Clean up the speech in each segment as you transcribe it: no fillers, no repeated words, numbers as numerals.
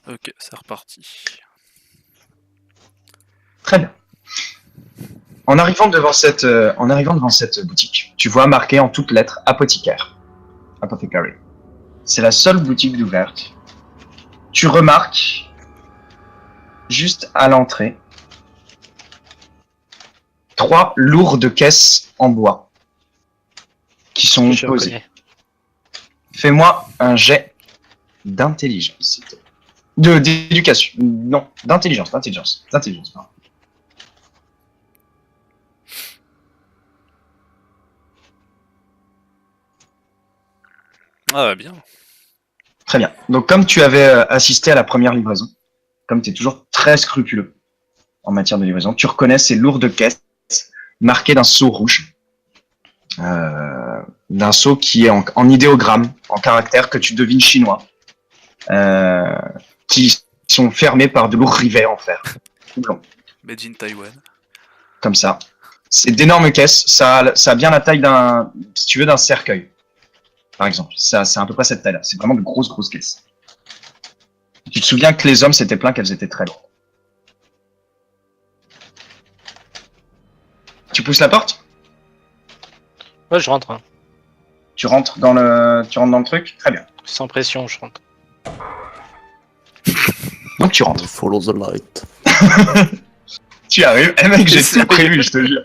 Ok, c'est reparti. Très bien. En arrivant devant cette boutique, tu vois marqué en toutes lettres apothicaire. Apothecary. C'est la seule boutique d'ouverte. Tu remarques juste à l'entrée 3 lourdes caisses en bois qui sont Je posées. reconnais. Fais-moi un jet d'intelligence, s'il te plaît. D'éducation. Non, d'intelligence. Pardon. Ah, bien. Très bien. Donc, comme tu avais assisté à la première livraison, comme tu es toujours très scrupuleux en matière de livraison, tu reconnais ces lourdes caisses marquées d'un sceau rouge. D'un sceau qui est en idéogramme, en caractère que tu devines chinois, qui sont fermés par de lourds rivets en fer. Blanc. Made in Taiwan. Comme ça. C'est d'énormes caisses. Ça a bien la taille d'un, si tu veux, d'un cercueil, par exemple. Ça, c'est à peu près cette taille-là. C'est vraiment de grosses caisses. Tu te souviens que les hommes s'étaient plaints qu'elles étaient très lourdes. Tu pousses la porte? Ouais, je rentre. Hein. Tu rentres dans le truc? Très bien. Sans pression, je rentre. Donc tu rentres. Follow the light. Tu arrives. Eh mec, j'ai tout prévu, je te jure.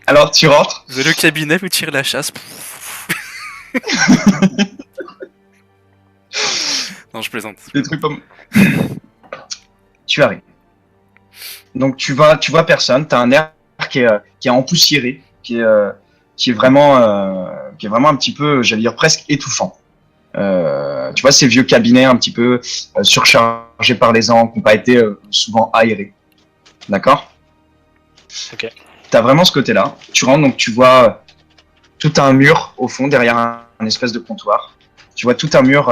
Alors tu rentres. Vous avez le cabinet, vous tirez la chasse. Non, je plaisante. Des trucs comme... Tu arrives. Donc tu vois personne. T'as un air qui est empoussiéré, qui est vraiment un petit peu, j'allais dire presque étouffant. Tu vois ces vieux cabinets un petit peu surchargés par les ans, qui n'ont pas été souvent aérés. D'accord? Ok. T'as vraiment ce côté-là. Tu rentres, donc tu vois tout un mur au fond, derrière un espèce de comptoir. Tu vois tout un mur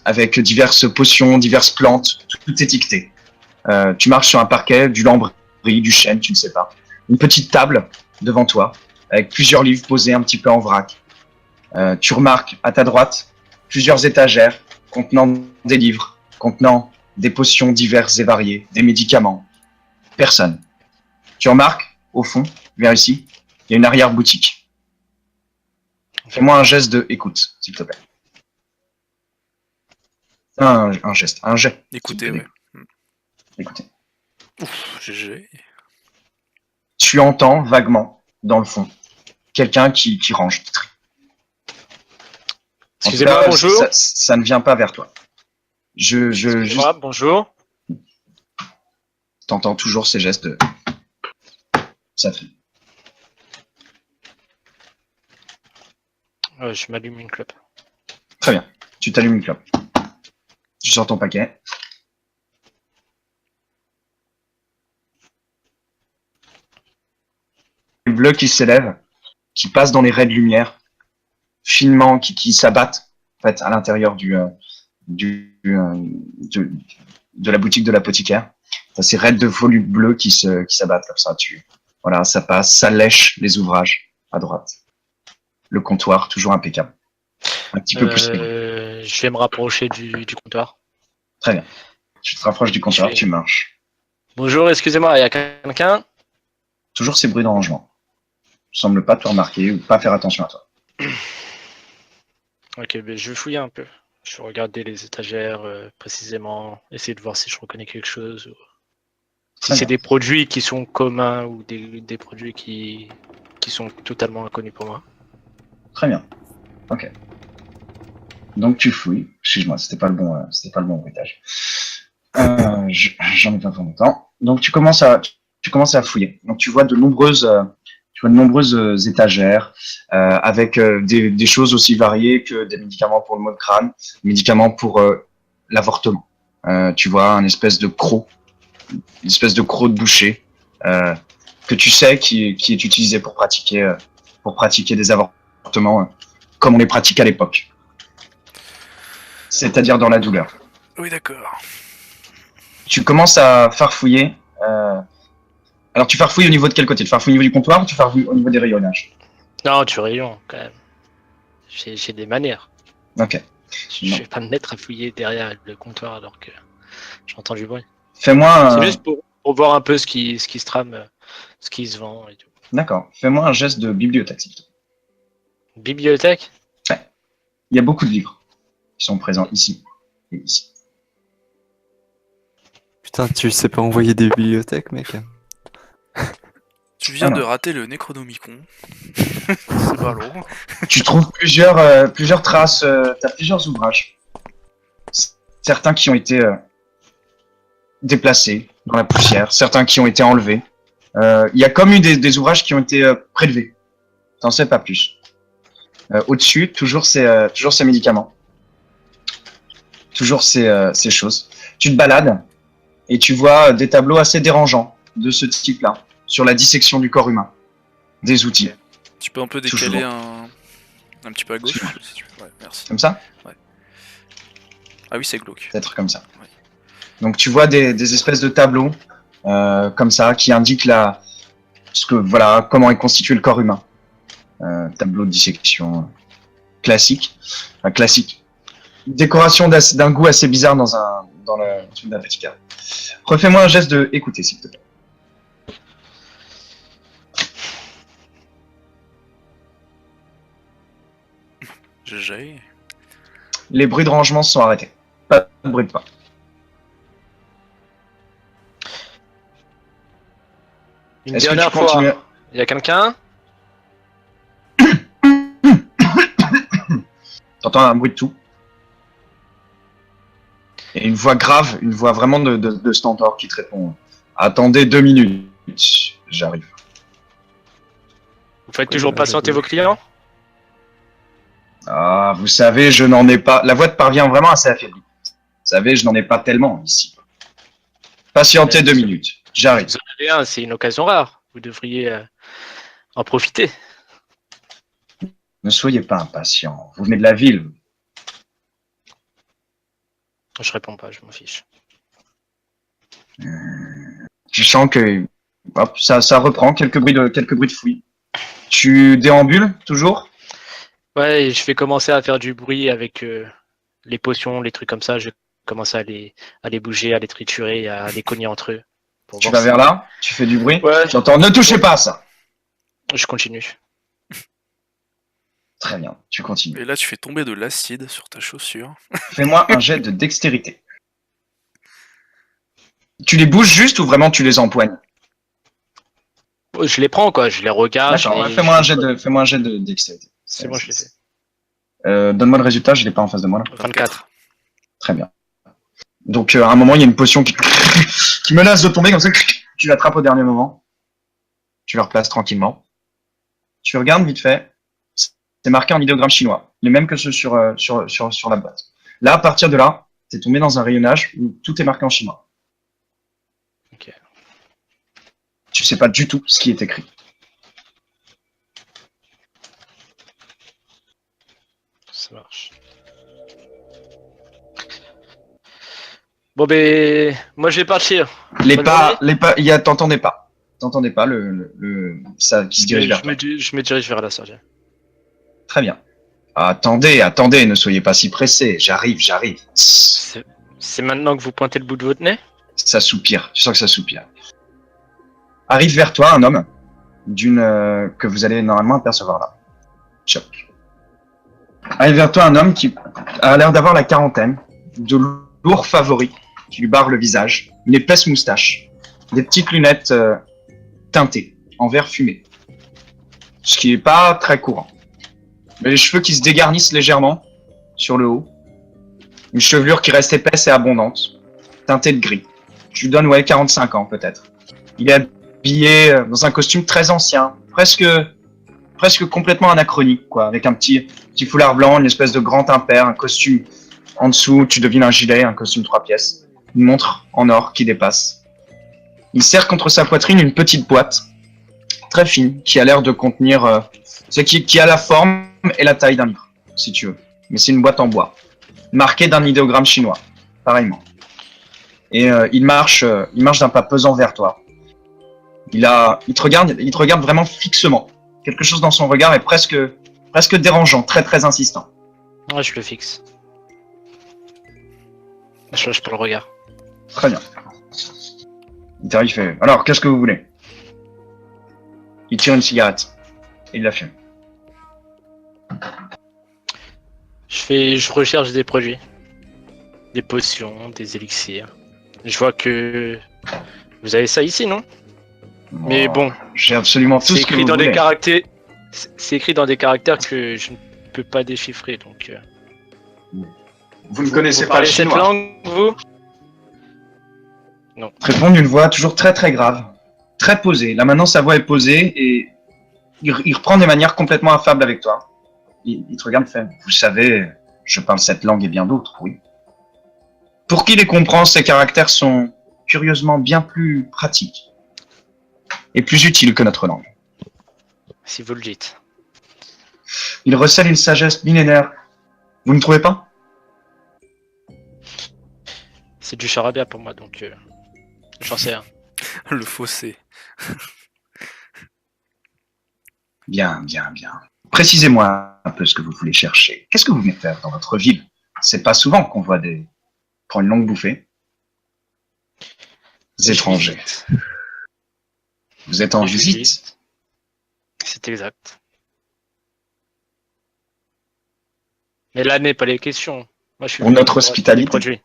avec diverses potions, diverses plantes, tout est étiqueté. Tu marches sur un parquet, du lambris, du chêne, tu ne sais pas. Une petite table devant toi, avec plusieurs livres posés un petit peu en vrac. Tu remarques à ta droite plusieurs étagères contenant des livres, contenant des potions diverses et variées, des médicaments. Personne. Tu remarques, au fond, vers ici, il y a une arrière-boutique. Fais-moi un geste de écoute, s'il te plaît. Un jet. Écoutez, ouais. Écoutez. Ouf, GG. Tu entends vaguement, dans le fond, quelqu'un qui range, qui trie. Excusez-moi, En tout cas, bonjour. Ça ne vient pas vers toi. Excusez-moi, bonjour. T'entends toujours ces gestes de... Ça trie. Je m'allume une clope. Très bien. Tu t'allumes une clope. Tu sors ton paquet. Le bleu qui s'élève, qui passe dans les raies de lumière, finement, qui s'abattent en fait, à l'intérieur de la boutique de l'apothicaire. T'as ces raies de volutes bleues qui s'abattent comme ça. Voilà, ça passe, ça lèche les ouvrages à droite. Le comptoir, toujours impeccable. Un petit peu poussiéreux. Je vais me rapprocher du comptoir. Très bien. Tu te rapproches du comptoir, tu marches. Bonjour, excusez-moi, il y a quelqu'un? Toujours ces bruits d'arrangement. Tu sembles pas te remarquer ou pas faire attention à toi. Ok, ben je vais fouiller un peu. Je vais regarder les étagères précisément, essayer de voir si je reconnais quelque chose. Ou... Si c'est des produits qui sont communs ou des produits qui sont totalement inconnus pour moi. Très bien. Ok. Donc tu fouilles. Excuse-moi, c'était pas le bon bruitage. J'en ai pas pour longtemps. Donc tu commences à fouiller. Donc tu vois de nombreuses étagères avec des choses aussi variées que des médicaments pour le maux de crâne, des médicaments pour l'avortement. Tu vois une espèce de croc de boucher que tu sais qui est utilisé pour pratiquer des avortements comme on les pratique à l'époque. C'est-à-dire dans la douleur. Oui, d'accord. Tu commences à farfouiller. Alors, tu farfouilles au niveau de quel côté? Tu farfouilles au niveau du comptoir ou tu farfouilles au niveau des rayonnages? Non, tu rayon quand même. J'ai des manières. Ok. Je vais pas me mettre à fouiller derrière le comptoir alors que j'entends du bruit. Fais-moi C'est un... juste pour voir un peu ce qui se trame, ce qui se vend et tout. D'accord. Fais-moi un geste de bibliothèque, s'il te plaît. Bibliothèque? Il y a beaucoup de livres qui sont présents ici et ici. Putain, tu sais pas envoyer des bibliothèques, mec. Tu viens de Alors. rater le Necronomicon. C'est pas long. Tu trouves plusieurs traces, tu as plusieurs ouvrages. Certains qui ont été déplacés dans la poussière, certains qui ont été enlevés. Il y a comme eu des ouvrages qui ont été prélevés. T'en sais pas plus. Au-dessus, toujours ces médicaments. Toujours ces choses. Tu te balades et tu vois des tableaux assez dérangeants de ce type-là, sur la dissection du corps humain. Des outils. Tu peux un peu Toujours. décaler un petit peu à gauche Toujours. si tu veux. Ouais, merci. Comme ça? Ah oui, c'est glauque. Peut-être comme ça. Ouais. Donc tu vois des espèces de tableaux comme ça qui indiquent comment est constitué le corps humain. Tableau de dissection classique. Enfin, classique. Décoration d'un goût assez bizarre dans la Vatican. Refais-moi un geste de écouter, s'il te plaît. GG. Les bruits de rangement se sont arrêtés. Pas de bruit de pas. Une Est-ce que tu dernière fois, continues? il y a quelqu'un? T'entends un bruit de tout. Et une voix grave, une voix vraiment de stentor qui te répond. Attendez 2 minutes, j'arrive. Vous faites toujours patienter vos clients? Ah, vous savez, je n'en ai pas. La voix te parvient vraiment assez affaiblie. Vous savez, je n'en ai pas tellement ici. Patientez 2 minutes, j'arrive. Vous en avez un, c'est une occasion rare. Vous devriez en profiter. Ne soyez pas impatient. Vous venez de la ville. Je réponds pas, je m'en fiche. Je sens que hop, ça reprend quelques bruits de fouilles. Tu déambules toujours? Ouais, et je vais commencer à faire du bruit avec les potions, les trucs comme ça. Je vais commencer à les bouger, à les triturer, à les cogner entre eux. Pour Tu voir vas vers là? Tu fais du bruit? Ouais. J'entends. Ne touchez pas à ça. Je continue. Très bien. Tu continues. Et là, tu fais tomber de l'acide sur ta chaussure. Fais-moi un jet de dextérité. Tu les bouges juste ou vraiment tu les empoignes? Je les prends, quoi. Je les regarde. D'accord. je les- Fais-moi un jet de dextérité. C'est bon, je l'ai fait. Donne-moi le résultat. Je l'ai pas en face de moi là. 24. Très bien. Donc à un moment, il y a une potion qui menace de tomber comme ça. Tu l'attrapes au dernier moment. Tu la replaces tranquillement. Tu regardes vite fait. C'est marqué en idéogramme chinois, les mêmes que ceux sur la boîte. Là, à partir de là, t'es tombé dans un rayonnage où tout est marqué en chinois. Ok. Tu sais pas du tout ce qui est écrit. Ça marche. Bon, ben, moi je vais partir. Les Bonne pas, journée. les pas, il y a, t'entendais pas ça qui se dirige vers toi. Je me dirige vers la sortie. Très bien. Attendez, ne soyez pas si pressés. J'arrive. C'est maintenant que vous pointez le bout de votre nez? Ça soupire. Tu sens que ça soupire. Arrive vers toi un homme que vous allez normalement apercevoir là. Choc. Arrive vers toi un homme qui a l'air d'avoir la quarantaine, de lourds favoris qui lui barrent le visage, une épaisse moustache, des petites lunettes teintées en vert fumé, ce qui est pas très courant. Mais les cheveux qui se dégarnissent légèrement sur le haut, une chevelure qui reste épaisse et abondante, teintée de gris. Je lui donne 45 ans peut-être. Il est habillé dans un costume très ancien, presque complètement anachronique, quoi, avec un petit foulard blanc, une espèce de grand impair, un costume en dessous, tu devines un gilet, un costume 3 pièces, une montre en or qui dépasse. Il serre contre sa poitrine une petite boîte, très fine, qui a l'air de contenir, qui a la forme et la taille d'un livre, si tu veux. Mais c'est une boîte en bois, marquée d'un idéogramme chinois, pareillement. Et il marche d'un pas pesant vers toi. Il te regarde vraiment fixement. Quelque chose dans son regard est presque dérangeant, très très insistant. Ouais, je le fixe. Je lâche pas le regard. Très bien. Il t'arrive, il fait, alors, qu'est-ce que vous voulez? Il tire une cigarette. Et il la fume. Je recherche des produits. Des potions, des élixirs. Je vois que vous avez ça ici, non? Mais bon, J'ai absolument tout c'est ce que écrit vous dans voulez. des caractères. C'est écrit dans des caractères que je ne peux pas déchiffrer, donc. Vous ne connaissez vous pas le parlez cette chinois. langue, vous? Répond d'une voix toujours très très grave, très posée. Là maintenant sa voix est posée et il reprend des manières complètement affables avec toi. Il te regarde et fait, vous savez, je parle cette langue et bien d'autres, oui. Pour qui les comprend, ces caractères sont curieusement bien plus pratiques et plus utiles que notre langue. Si vous le dites. Il recèle une sagesse millénaire. Vous ne trouvez pas? C'est du charabia pour moi, donc j'en sais rien. Le fossé. Bien, bien, bien. Précisez-moi un peu ce que vous voulez chercher. Qu'est-ce que vous venez faire dans votre ville? C'est pas souvent qu'on voit des... prend une longue bouffée. Des étrangers. Vous êtes en Je visite? C'est exact. Mais là n'est pas les questions. Moi, je suis Pour venu notre acheter des hospitalité. produits.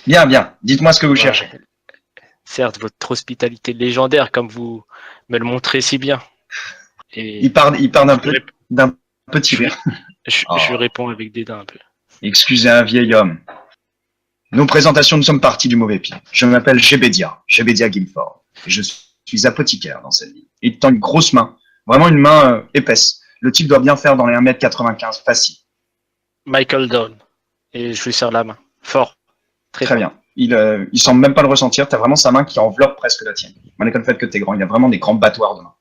Bien, bien. Dites-moi ce que vous Ouais. cherchez. Certes, votre hospitalité légendaire, comme vous me le montrez si bien. Et Il part je d'un petit je- rire. je Oh. réponds avec dédain un peu. Excusez un vieil homme. Nos présentations, nous sommes partis du mauvais pied. Je m'appelle Jebedia Guilford. Et je suis apothicaire dans cette ville. Il tend une grosse main, vraiment une main épaisse. Le type doit bien faire dans les 1m95, facile. Michael Dawn. Et je lui serre la main. Fort. Très fort. bien. Il semble même pas le ressentir. T'as vraiment sa main qui enveloppe presque la tienne. Malgré le fait que t'es grand, il a vraiment des grands battoirs de main.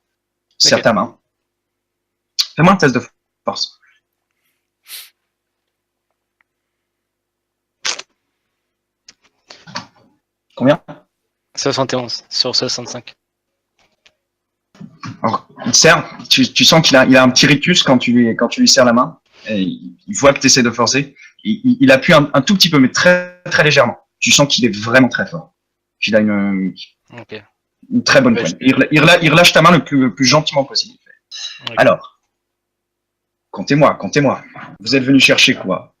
Serre Ok. ta main. Fais-moi un test de force. Combien? 71 sur 65. Alors, il te serre. Tu sens qu'il a un petit rictus quand tu lui serres la main. Et il voit que tu essaies de forcer. Il appuie un tout petit peu, mais très très légèrement. Tu sens qu'il est vraiment très fort. Qu'il a une Ok. très bonne Ouais, poigne. Il relâche ta main le plus gentiment possible. Ok. Alors, comptez-moi. Vous êtes venu chercher quoi?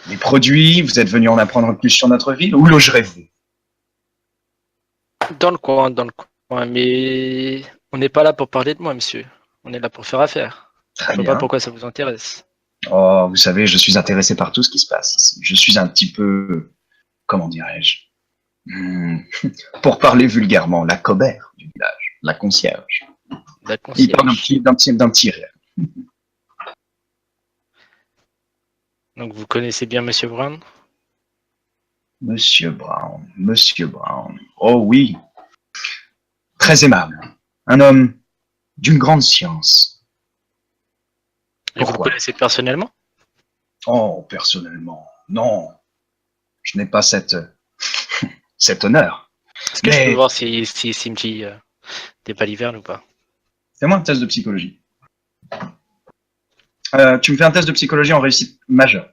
Des produits? Vous êtes venu en apprendre plus sur notre ville? Où logerez-vous? Dans le coin. Mais on n'est pas là pour parler de moi, monsieur. On est là pour faire affaire. Très Je vois bien. pas pourquoi ça vous intéresse. Oh, vous savez, je suis intéressé par tout ce qui se passe ici. Je suis un petit peu, comment dirais-je, pour parler vulgairement, la commère du village, la concierge. La Il parle concierge. d'un petit rire. Donc vous connaissez bien monsieur Brown? Monsieur Brown. Oh oui, très aimable. Un homme d'une grande science. Et vous le Pourquoi? connaissez personnellement? Oh, personnellement, non. Je n'ai pas cet honneur. Est-ce que je Mais- peux voir si me dit des balivernes ou pas? Fais-moi un test de psychologie. Tu me fais un test de psychologie en réussite majeure.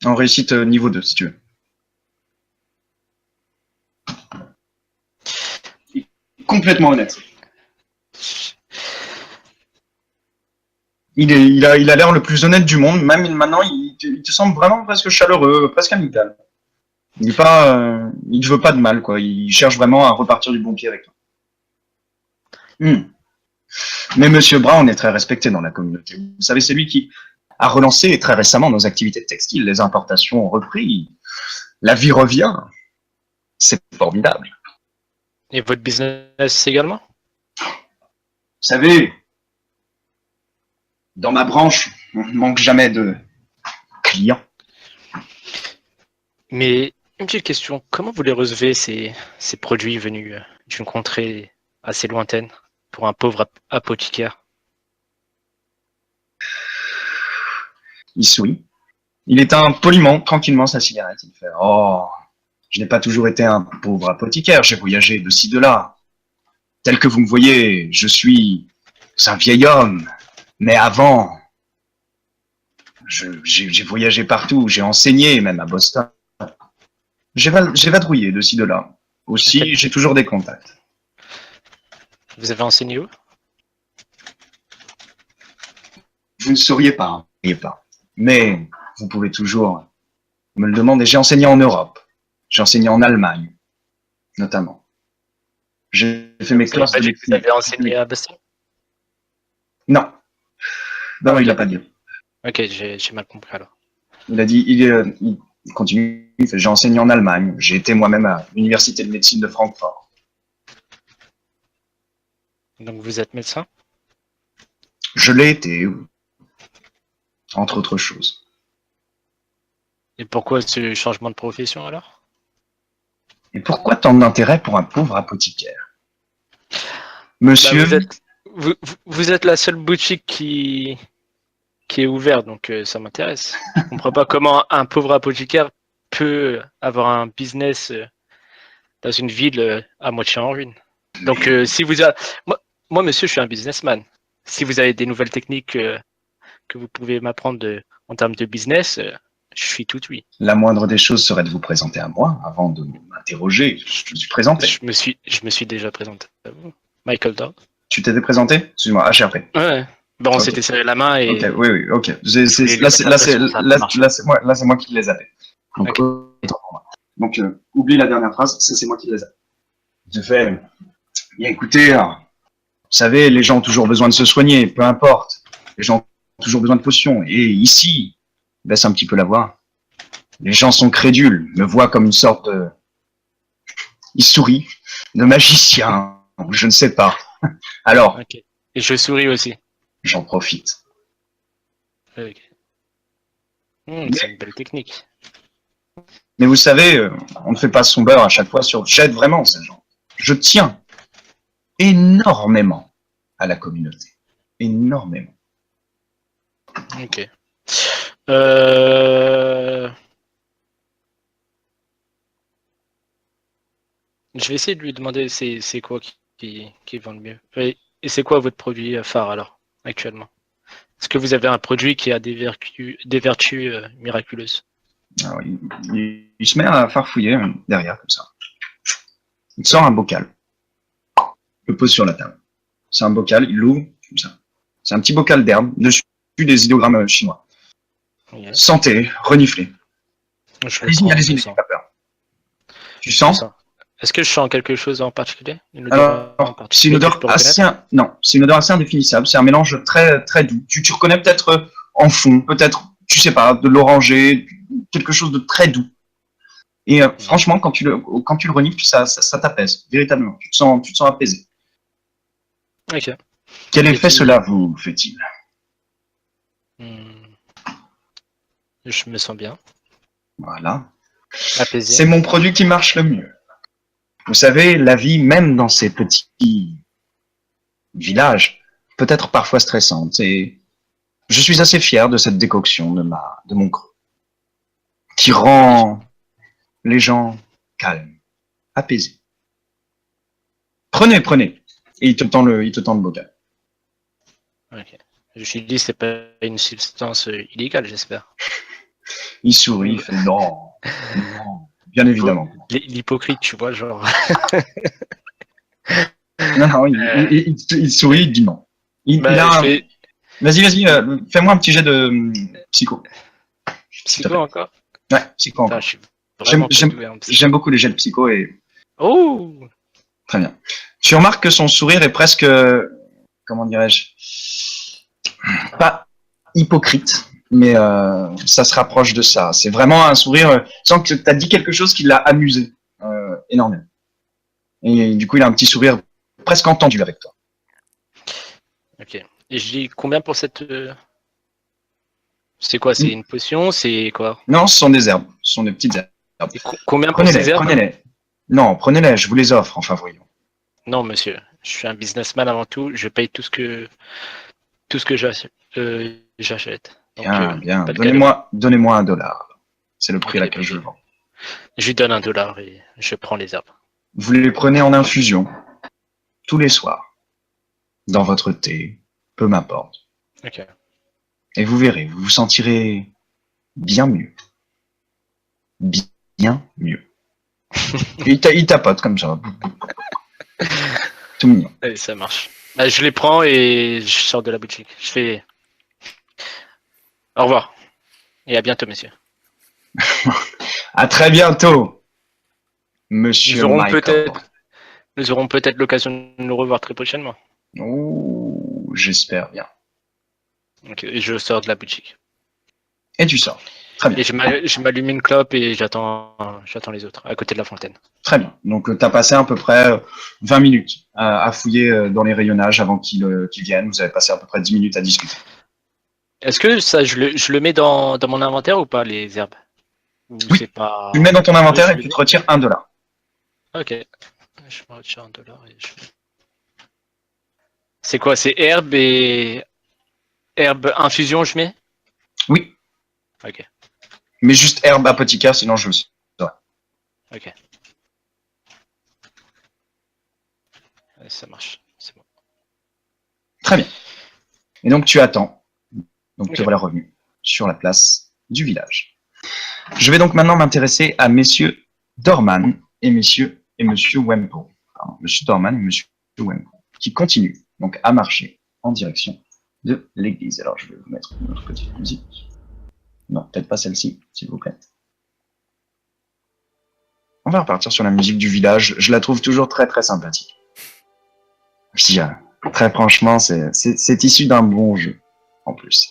En réussite niveau 2, si tu veux. Complètement honnête. Il a l'air le plus honnête du monde. Même maintenant, il te semble vraiment presque chaleureux, presque amical. Il ne veut pas de mal, quoi. Il cherche vraiment à repartir du bon pied avec toi. Mais Monsieur Brown est très respecté dans la communauté. Vous savez, c'est lui qui a relancé très récemment nos activités textiles. Les importations ont repris. La vie revient. C'est formidable. Et votre business également? Vous savez, dans ma branche, on ne manque jamais de clients. Mais une petite question, comment vous les recevez ces produits venus d'une contrée assez lointaine pour un pauvre apothicaire? Il sourit. Il éteint poliment, tranquillement sa cigarette. Il fait « Oh, je n'ai pas toujours été un pauvre apothicaire, j'ai voyagé de ci, de là. Tel que vous me voyez, je suis un vieil homme. Mais avant, j'ai voyagé partout, j'ai enseigné, même à Boston. J'ai vadrouillé de ci, de là. Aussi, Ok. j'ai toujours des contacts. Vous avez enseigné où? Vous ne sauriez pas, hein, vous ne sauriez pas. Mais vous pouvez toujours me le demander. J'ai enseigné en Europe. J'ai enseigné en Allemagne, notamment. J'ai fait mes Vous avez classes pas de dit que vous avez médecine. enseigné à Boston? Non, non, Ok. il l'a pas dit. Ok, j'ai mal compris alors. Il a dit, il continue, il fait, j'ai enseigné en Allemagne. J'ai été moi-même à l'université de médecine de Francfort. Donc vous êtes médecin? Je l'ai été, oui, entre autres choses. Et pourquoi ce changement de profession alors? Et pourquoi tant d'intérêt pour un pauvre apothicaire? Bah, Monsieur, vous êtes la seule boutique qui est ouverte, donc ça m'intéresse. Je comprends pas comment un pauvre apothicaire peut avoir un business dans une ville à moitié en ruine. Donc si vous avez... moi, monsieur, je suis un businessman. Si vous avez des nouvelles techniques que vous pouvez m'apprendre en termes de business, je suis tout oui. la moindre des choses serait de vous présenter à moi avant de m'interroger. Je me suis présenté. Je me suis déjà présenté à vous. Michael Dog. Tu t'étais présenté? Excuse-moi, HRP. Ouais. Bon, on Ok. s'était serré la main et Ok, oui, oui, ok. je voulais lui mettre la pression, ça a pas marché. Là, c'est moi qui les avais. Donc, Ok. autant pour moi. Donc, oublie la dernière phrase, c'est moi qui les avais. Je fais, bien écoutez, vous savez, les gens ont toujours besoin de se soigner, peu importe. Les gens ont toujours besoin de potions. Et ici, baisse un petit peu la voix. Les gens sont crédules, me voient comme une sorte de... Il sourit, de magicien, je ne sais pas. Alors, Ok. Et je souris aussi. j'en profite. Ok. C'est une belle technique. Mais vous savez, on ne fait pas son beurre à chaque fois sur... J'aide vraiment ces gens. Je tiens énormément à la communauté. Énormément. Ok. Je vais essayer de lui demander c'est quoi qui vend le mieux. Et c'est quoi votre produit phare alors, actuellement? Est-ce que vous avez un produit qui a des vertus miraculeuses? Alors, il se met à farfouiller derrière, comme ça. Il sort un bocal. Il le pose sur la table. C'est un bocal, il l'ouvre, comme ça. C'est un petit bocal d'herbe, dessus des idéogrammes chinois. Ok. Santé, reniflez. Je le Allez-y, prends, allez-y, je le n'ayez sens. pas peur. Tu Je le sens? sens. Est-ce que je sens quelque chose en particulier? Une odeur en Alors, c'est une particulier que je odeur peux assez, reconnaître? non, c'est une odeur assez indéfinissable. C'est un mélange très, très doux. Tu reconnais peut-être en fond, peut-être, tu sais pas, de l'oranger, quelque chose de très doux. Et franchement, quand tu le renifles, ça t'apaise, véritablement. Tu te sens apaisé. Ok. Quel Et effet puis, cela vous fait-il? je me sens bien, Voilà. apaisé. C'est mon produit qui marche le mieux. Vous savez, la vie, même dans ces petits villages, peut être parfois stressante. Et je suis assez fier de cette décoction de mon cru, qui rend les gens calmes, apaisés. Prenez, prenez. Et il te tend le bocal. Ok. Je me suis dit, c'est pas une substance illégale, j'espère. Il sourit, il fait non, non, bien évidemment. L'hypocrite, tu vois, genre. Non, non, il sourit, il dit non. Il Bah, je a. vais. Vas-y, vas-y, fais-moi un petit jet de psycho, s'il te Psycho plaît. encore? Ouais, psycho Putain, encore. je suis vraiment pas doué en psy. J'aime beaucoup les jets de psycho et Oh! très bien. Tu remarques que son sourire est presque, comment dirais-je, pas hypocrite, mais ça se rapproche de ça. C'est vraiment un sourire, sans que tu as dit quelque chose qui l'a amusé énormément. Et du coup, il a un petit sourire presque entendu avec toi. Ok. Et je dis combien pour cette. C'est quoi? C'est une potion? C'est quoi? Non, ce sont des herbes, ce sont des petites herbes. Et combien pour ces herbes? Prenez-les. Non, prenez-les, je vous les offre, enfin voyons. Non, monsieur. Je suis un businessman avant tout. Je paye tout ce que j'achète. Donc, Bien, bien. pas de cadeau. Donnez-moi $1. C'est le prix à Ok, laquelle je le vends. je lui donne $1 et je prends les herbes. Vous les prenez en infusion, tous les soirs, dans votre thé, peu m'importe. Ok. Et vous verrez, vous vous sentirez bien mieux. Bien mieux. Il tapote comme ça. Tout mignon. Allez, ça marche. Bah, je les prends et je sors de la boutique. Je fais au revoir et à bientôt, messieurs. À très bientôt, monsieur Nous aurons Michael. peut-être l'occasion de nous revoir très prochainement. Ouh, j'espère bien. Ok, et je sors de la boutique. Et tu sors. Très bien. Et je m'allume une clope et j'attends les autres à côté de la fontaine. Très bien. Donc, tu as passé à peu près 20 minutes à fouiller dans les rayonnages avant qu'ils viennent. Vous avez passé à peu près 10 minutes à discuter. Est-ce que ça, je le mets dans mon inventaire ou pas, les herbes? Ou Oui. c'est pas... Tu le mets dans ton inventaire Oui, et tu te retires $1. Ok. Je me retire $1 et je... C'est quoi? C'est herbe et... Herbe infusion, je mets? Oui, Ok, mais juste herbe apothicaire, sinon je le saurais. ok. Ouais, ça marche, c'est bon. Très bien. Et donc, tu attends. Donc, te Ok. voilà revenu sur la place du village. Je vais donc maintenant m'intéresser à messieurs Dorman et monsieur Wempo. Pardon, monsieur Dorman et monsieur Wempo, qui continuent donc à marcher en direction de l'église. Alors, je vais vous mettre une autre petite musique. Non, peut-être pas celle-ci, s'il vous plaît. On va repartir sur la musique du village. Je la trouve toujours très très sympathique. Je dis, très franchement, c'est issu d'un bon jeu, en plus.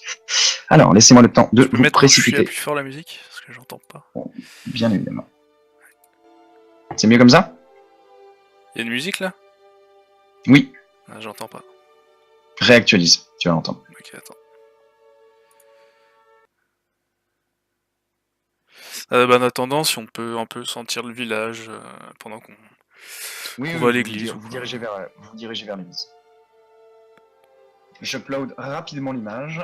Alors, laissez-moi le temps de Tu peux vous mettre un chouïa précipiter. plus fort la musique? Parce que j'entends pas. Bien évidemment. C'est mieux comme ça? Il y a une musique là? Oui, Ah, j'entends pas. réactualise, tu vas l'entendre. Ok, attends. En attendant, si on peut un peu sentir le village pendant qu'on va à l'église. Vous dirigez vers l'église. J'upload rapidement l'image.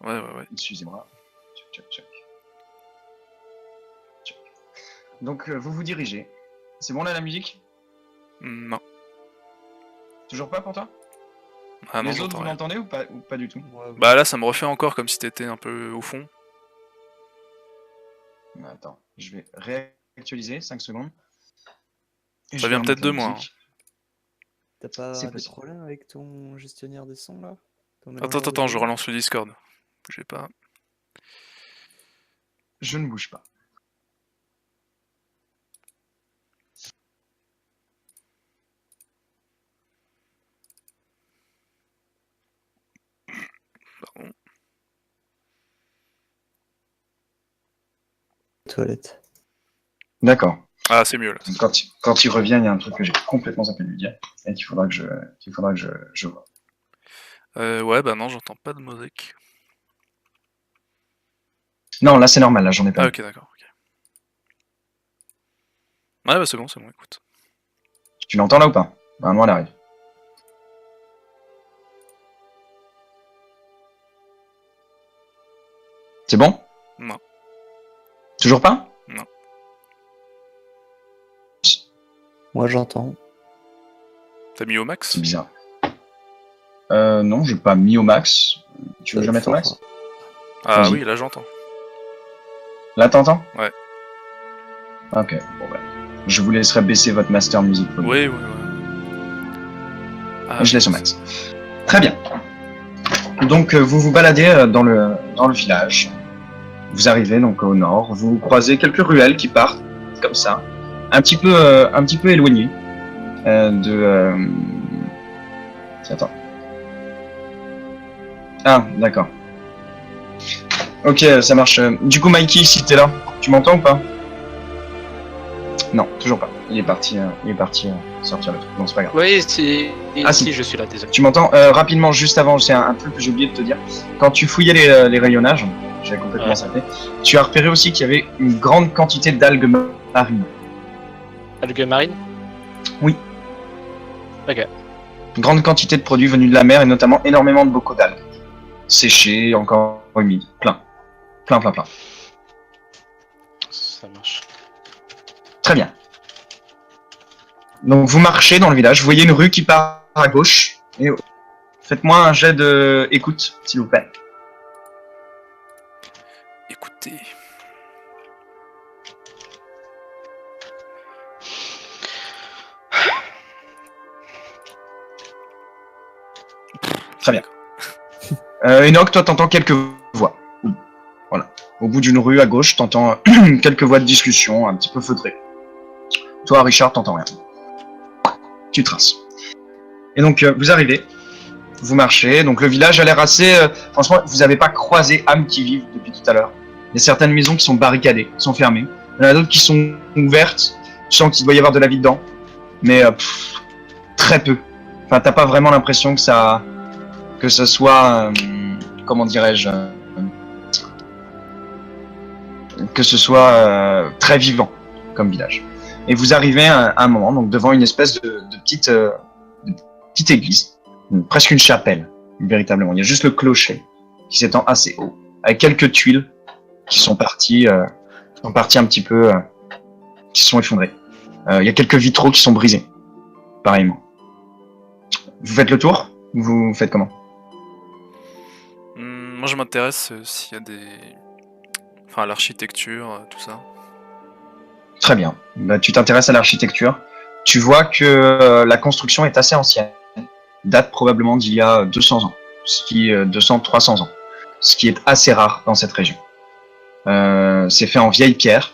Ouais, ouais, ouais. Excusez-moi. Tchac. Donc, vous vous dirigez. C'est bon là la musique? Non. Toujours pas pour toi? Ah non, Les autres, j'entends vous rien. l'entendez ou pas du tout? Bah là, ça me refait encore comme si t'étais un peu au fond. Attends, je vais réactualiser, 5 secondes. Et Ça je vais vient peut-être remettre de la moi. musique. T'as pas C'est des possible. problèmes avec ton gestionnaire des sons là? Attends, je relance le Discord. J'ai pas. Je ne bouge pas. Pardon. Toilette. D'accord. Ah, c'est mieux là. Quand il revient, il y a un truc que j'ai complètement zappé de lui dire et qu'il faudra que je vois. Ouais, bah non, j'entends pas de musique. Non, là c'est normal, là j'en ai pas. Ah, ok, d'accord. Ok. Ouais, bah c'est bon, écoute. Tu l'entends là ou pas? Normalement, elle arrive. C'est bon? Non. Toujours pas? Non. Moi j'entends. T'as mis au max? C'est bizarre. Non, je n'ai pas mis au max. Tu veux que je le mette au max? Ah Vas-y. oui, là j'entends. Là, t'entends? Ouais. Ok, bon bah. Je vous laisserai baisser votre master music. Oui. Ah, Je laisse au max. Très bien. Donc, vous vous baladez dans le village. Vous arrivez donc au nord. Vous croisez quelques ruelles qui partent comme ça, un petit peu éloignées Attends. Ah, d'accord. Ok, ça marche. Du coup, Mikey, si t'es là, tu m'entends ou pas? Non, toujours pas. Il est parti sortir le truc. Non, c'est pas grave. Oui, si, Ah, si, si. je suis là, désolé. Tu m'entends? Rapidement, juste avant, c'est un truc que j'ai oublié de te dire. Quand tu fouillais les rayonnages, j'avais complètement Ouais. zappé, tu as repéré aussi qu'il y avait une grande quantité d'algues marines. Algues marines? Oui. Ok. Une grande quantité de produits venus de la mer et notamment énormément de bocaux d'algues. Séchés, encore humides. Plein. Ça marche. Très bien. Donc vous marchez dans le village, vous voyez une rue qui part à gauche. Et faites-moi un jet de écoute, s'il vous plaît. Écoutez. Très bien. Enoch, toi, t'entends quelques voix. Voilà. Au bout d'une rue à gauche, t'entends quelques voix de discussion, un petit peu feutrées. Toi, Richard, t'entends rien. Tu traces. Et donc, vous arrivez, vous marchez. Donc, le village a l'air assez... franchement, vous n'avez pas croisé âmes qui vivent depuis tout à l'heure. Il y a certaines maisons qui sont barricadées, qui sont fermées. Il y en a d'autres qui sont ouvertes. Tu sens qu'il doit y avoir de la vie dedans. Mais très peu. Enfin, t'as pas vraiment l'impression que ce soit... comment dirais-je que ce soit très vivant comme village. Et vous arrivez à un moment donc devant une espèce de petite église, presque une chapelle, véritablement. Il y a juste le clocher qui s'étend assez haut, avec quelques tuiles qui sont parties un petit peu, qui se sont effondrées. Il y a quelques vitraux qui sont brisés, pareillement. Vous faites le tour? Vous faites comment? Moi, je m'intéresse s'il y a des... Enfin, à l'architecture, tout ça. Très bien. Bah, tu t'intéresses à l'architecture. Tu vois que la construction est assez ancienne. Date probablement d'il y a 200 ans. 200-300 ans. Ce qui est assez rare dans cette région. C'est fait en vieille pierre.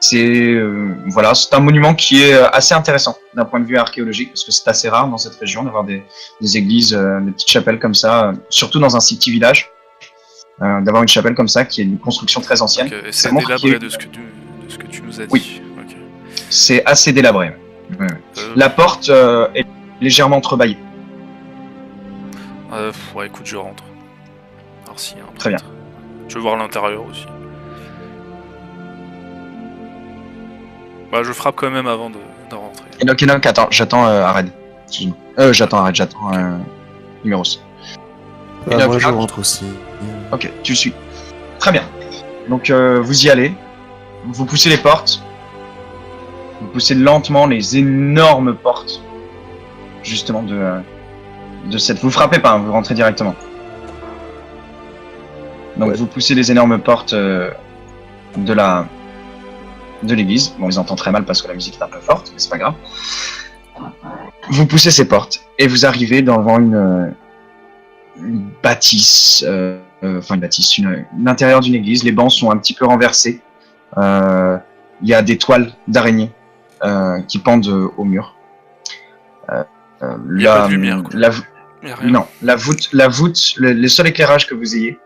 C'est un monument qui est assez intéressant d'un point de vue archéologique, parce que c'est assez rare dans cette région d'avoir des églises, des petites chapelles comme ça, surtout dans un petit village. D'avoir une chapelle comme ça qui est une construction très ancienne. Okay. Et c'est délabré de ce que tu nous as dit. Oui. Okay. C'est assez délabré. La porte est légèrement entrebâillée. Ouais, écoute, je rentre. Alors si, hein, très bien. Je veux voir l'intérieur aussi. Bah, je frappe quand même avant de rentrer. Enoch, attends, j'attends Ared. J'attends Numéros. Moi je rentre aussi. Ok, tu suis. Très bien. Donc vous y allez. Vous poussez les portes. Vous poussez lentement les énormes portes. Justement de cette... Vous frappez pas, hein, vous rentrez directement. Donc ouais. Vous poussez les énormes portes de l'église. Bon, ils entendent très mal parce que la musique est un peu forte, mais c'est pas grave. Vous poussez ces portes et vous arrivez devant une bâtisse, l'intérieur d'une église. Les bancs sont un petit peu renversés. Il y a des toiles d'araignées qui pendent au mur. Il n'y a pas de lumière. Non, la voûte, les seuls éclairages que vous ayez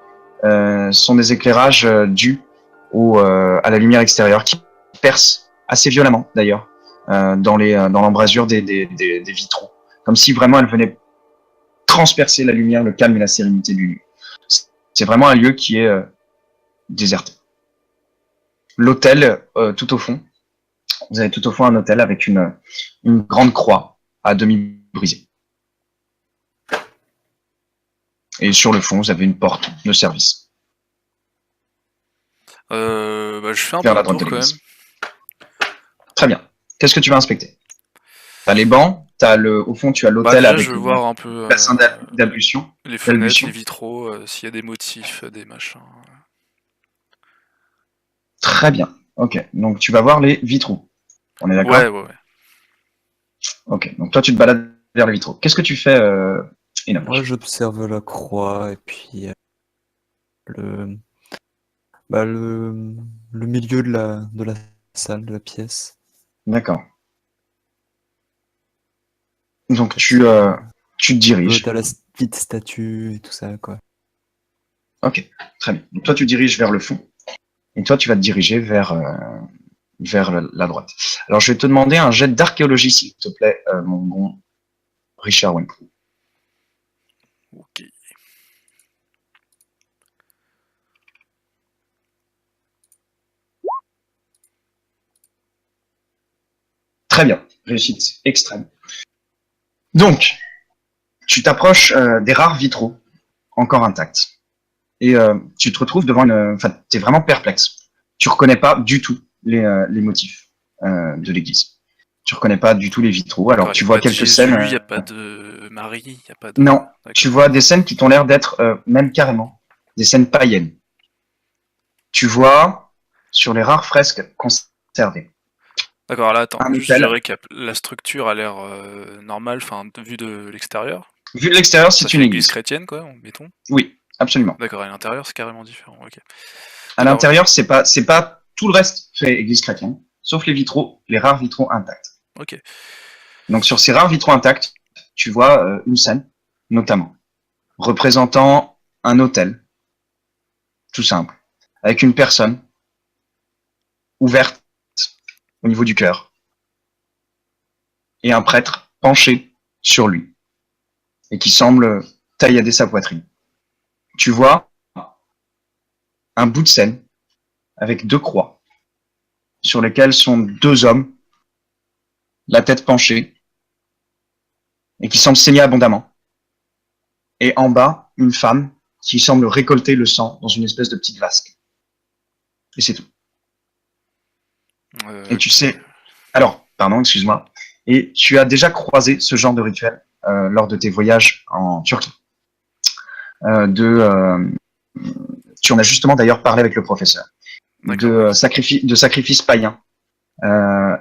sont des éclairages dus à la lumière extérieure qui perce assez violemment d'ailleurs dans l'embrasure des vitraux, comme si vraiment elle venait transpercer la lumière, le calme et la sérénité du lieu. C'est vraiment un lieu qui est déserté. L'hôtel tout au fond, vous avez tout au fond un hôtel avec une grande croix à demi brisée. Et sur le fond, vous avez une porte de service. Je fais un peu de tour quand même. Très bien. Qu'est-ce que tu vas inspecter? T'as les bancs, au fond tu as l'hôtel avec je veux voir un peu le bassin d'ablution. Les fenêtres, les vitraux, s'il y a des motifs, des machins. Très bien. Ok. Donc tu vas voir les vitraux. On est d'accord? Ouais. Ok. Donc toi tu te balades vers les vitraux. Qu'est-ce que tu fais, Enoch? Moi j'observe la croix et puis le milieu de la salle, de la pièce. D'accord. Donc tu te diriges. T'as la petite statue et tout ça, quoi. Ok, très bien. Donc toi tu te diriges vers le fond. Et toi tu vas te diriger vers la droite. Alors je vais te demander un jet d'archéologie, s'il te plaît, mon bon Richard Wenprou. Ok. Très bien, réussite extrême. Donc, tu t'approches des rares vitraux encore intacts. Et tu te retrouves devant Enfin, tu es vraiment perplexe. Tu reconnais pas du tout les motifs de l'église. Tu reconnais pas du tout les vitraux. Alors, tu vois quelques scènes... Il n'y a pas de Marie, il n'y a pas de... Non, tu vois des scènes qui t'ont l'air d'être, même carrément, des scènes païennes. Tu vois, sur les rares fresques conservées, D'accord, là, attends, je récap. La structure a l'air normale, enfin, vue de l'extérieur. Vu de l'extérieur, Ça c'est fait une église église. chrétienne, quoi, mettons. Oui, absolument. D'accord, à l'intérieur, c'est carrément différent. Ok. À D'accord, l'intérieur, c'est pas tout le reste fait église chrétienne, sauf les vitraux, les rares vitraux intacts. ok. Donc sur ces rares vitraux intacts, tu vois une scène, notamment, représentant un autel, tout simple, avec une personne ouverte au niveau du cœur, et un prêtre penché sur lui, et qui semble taillader sa poitrine. Tu vois un bout de scène avec deux croix, sur lesquelles sont deux hommes, la tête penchée, et qui semblent saigner abondamment. Et en bas, une femme qui semble récolter le sang dans une espèce de petite vasque. Et c'est tout. Et tu Ok. sais, alors, pardon, excuse-moi, et tu as déjà croisé ce genre de rituel lors de tes voyages en Turquie. Tu en as justement d'ailleurs parlé avec le professeur, D'accord, de sacrifices païens. Alors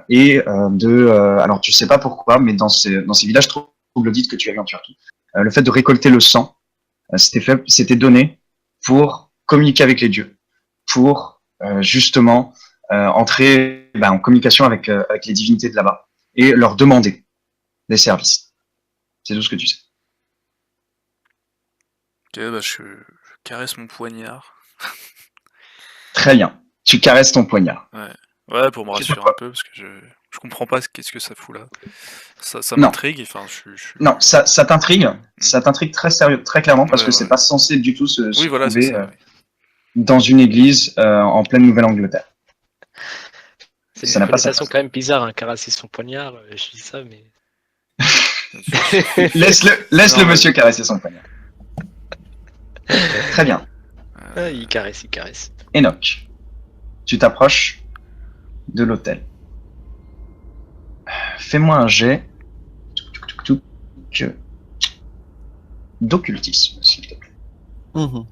tu sais pas pourquoi, mais dans ces villages troglodytes que tu as vu en Turquie, le fait de récolter le sang, c'était donné pour communiquer avec les dieux, pour justement entrer en communication avec les divinités de là-bas et leur demander des services. C'est tout ce que tu sais. ok, bah je caresse mon poignard. Très bien. Tu caresses ton poignard. Ouais. Ouais, pour me Tu sais rassurer un quoi? peu, parce que je comprends pas qu'est-ce que ça fout là. Ça Non, m'intrigue, enfin, non, Hmm. ça t'intrigue très sérieux, très clairement, parce Ouais, que c'est ouais. pas censé du tout Oui, se voilà, c'est trouver ça, oui. dans une église en pleine Nouvelle-Angleterre. C'est Et, Ça une n'a pas sa connotation place. quand même bizarre, hein, caresser son poignard. Je dis ça, mais. Laisse Non, le mais... monsieur caresser son poignard. Très bien. Ah, euh, il caresse. Enoch, tu t'approches de l'hôtel. Fais-moi un jet d'occultisme, s'il te plaît. Mhm.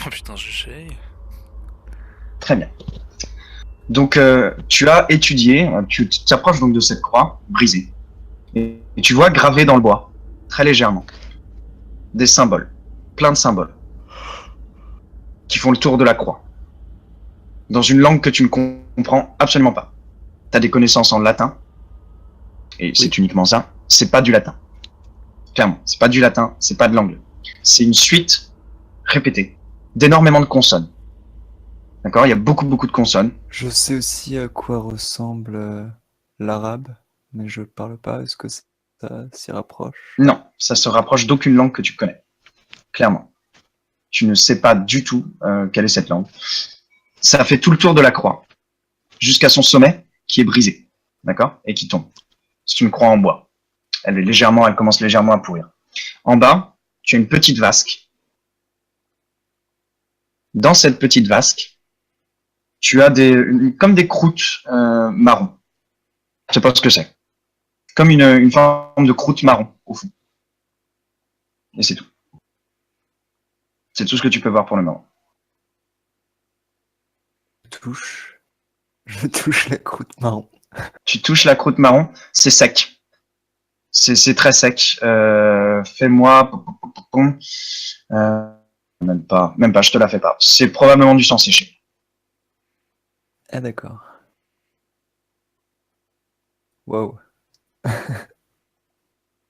Oh putain, j'ai... Très bien. Donc, tu as étudié, tu t'approches donc de cette croix brisée. Et tu vois gravé dans le bois, très légèrement, des symboles, plein de symboles, qui font le tour de la croix, dans une langue que tu ne comprends absolument pas. Tu as des connaissances en latin, et Oui. c'est uniquement ça. C'est pas du latin. Clairement, c'est pas du latin, c'est pas de l'anglais. C'est une suite répétée d'énormément de consonnes. D'accord? Il y a beaucoup de consonnes. Je sais aussi à quoi ressemble l'arabe, mais je parle pas. Est-ce que ça s'y rapproche? Non, ça se rapproche d'aucune langue que tu connais. Clairement. Tu ne sais pas du tout quelle est cette langue. Ça fait tout le tour de la croix, jusqu'à son sommet, qui est brisé. D'accord? Et qui tombe. C'est une croix en bois. Elle commence légèrement à pourrir. En bas, tu as une petite vasque. Dans cette petite vasque, tu as comme des croûtes marron. Je sais pas ce que c'est. Comme une forme de croûte marron, au fond. Et c'est tout. C'est tout ce que tu peux voir pour le moment. Touche. Je touche la croûte marron. Tu touches la croûte marron, c'est sec. C'est très sec. Fais-moi... même pas, je te la fais pas. C'est probablement du sang séché. Ah d'accord. Wow.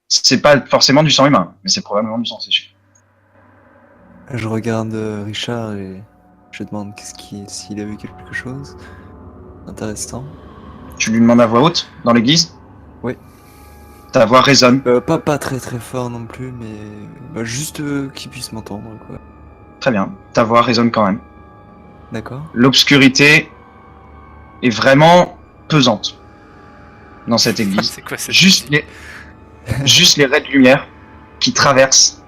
C'est pas forcément du sang humain, mais c'est probablement du sang séché. Je regarde Richard et je demande s'il a vu quelque chose d'intéressant. Tu lui demandes à voix haute, dans l'église. Oui. Ta voix résonne. Pas très fort non plus, mais juste qu'il puisse m'entendre, quoi. Très bien. Ta voix résonne quand même. D'accord. L'obscurité est vraiment pesante dans cette église. C'est quoi cette Juste musique juste les raies de lumière qui traversent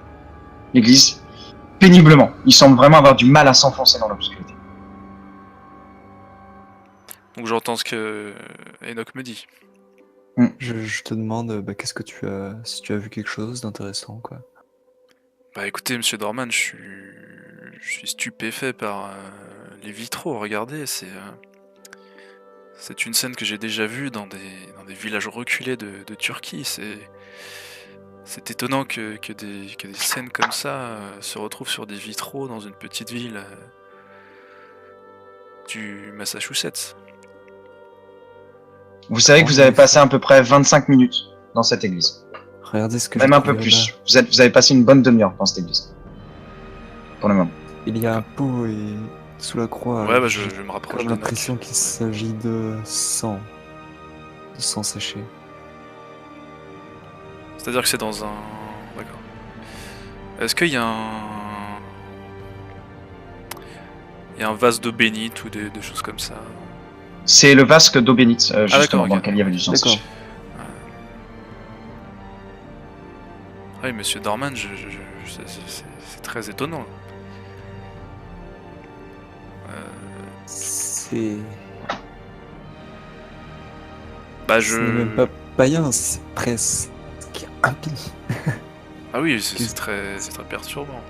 l'église péniblement. Ils semblent vraiment avoir du mal à s'enfoncer dans l'obscurité. Donc j'entends ce que Enoch me dit. Je te demande qu'est-ce que si tu as vu quelque chose d'intéressant, quoi. Bah écoutez, monsieur Dorman, je suis stupéfait par les vitraux, regardez, C'est une scène que j'ai déjà vue dans des villages reculés de Turquie. C'est étonnant que des scènes comme ça se retrouvent sur des vitraux dans une petite ville du Massachusetts. Vous savez que vous avez passé à peu près 25 minutes dans cette église. Regardez ce que Même j'ai un peu trouvé plus. là-bas. Vous avez passé une bonne demi-heure dans cette église. Pour le moment. Il y a un pot et sous la croix. Ouais, bah j'ai je me rapproche comme d'Enoch. l'impression qu'il s'agit de sang. De sang séché. C'est-à-dire que c'est dans un... D'accord. Est-ce qu'il y a un vase d'eau bénite ou des choses comme ça? C'est le vasque d'eau bénite, justement, d'accord, dans ok. lequel il y avait du sang D'accord. séché. Ah oui, monsieur Dorman, c'est très étonnant. C'est. Bah Ce n'est même pas païen, c'est presque impie. Ah oui, c'est très perturbant.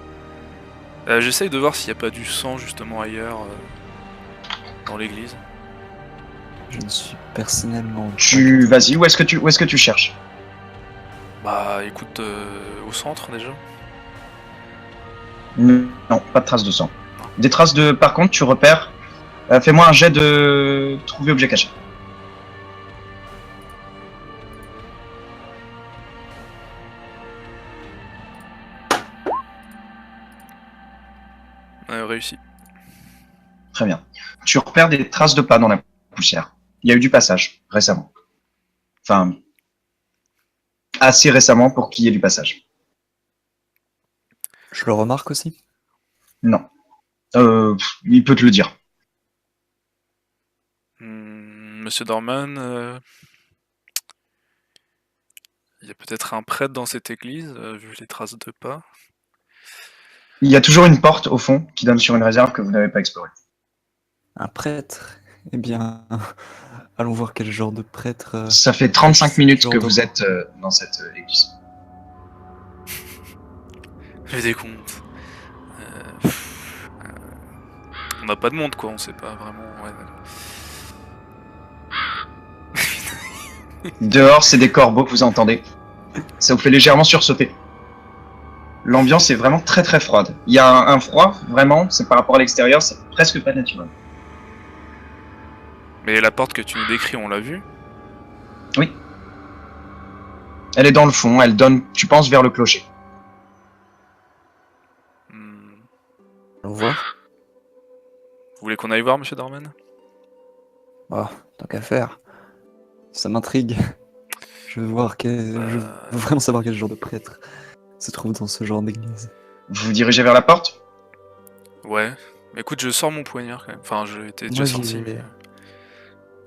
J'essaye de voir s'il n'y a pas du sang justement ailleurs dans l'église. Je ne suis personnellement. Vas-y, où est-ce que tu cherches? Bah écoute, au centre déjà. Non, pas de traces de sang. Des traces de... Par contre, tu repères... fais-moi un jet de... Trouver objet caché. Réussi. Très bien. Tu repères des traces de pas dans la poussière. Il y a eu du passage, récemment. Enfin... Assez récemment pour qu'il y ait du passage. Je le remarque aussi. Non. Il peut te le dire. Monsieur Dorman, il y a peut-être un prêtre dans cette église, vu les traces de pas. Il y a toujours une porte au fond qui donne sur une réserve que vous n'avez pas explorée. Un prêtre. Eh bien, allons voir quel genre de prêtre. Ça fait 35 minutes genre que de- vous êtes dans cette église. J'ai des comptes. On n'a pas de monde quoi, on sait pas vraiment. Ouais. Dehors, c'est des corbeaux que vous entendez. Ça vous fait légèrement sursauter. L'ambiance est vraiment très très froide. Il y a un froid, vraiment, c'est par rapport à l'extérieur, c'est presque pas naturel. Mais la porte que tu nous décris, on l'a vue? Oui. Elle est dans le fond, elle donne, tu penses, vers le clocher. Allons voir. Vous voulez qu'on aille voir, monsieur Dorman? Oh, tant qu'à faire. Ça m'intrigue. Je veux veux vraiment savoir quel genre de prêtre se trouve dans ce genre d'église. Vous vous dirigez vers la porte? Ouais. Mais écoute, je sors mon poignard quand même. Enfin, je étais déjà Moi, sorti. j'y vais.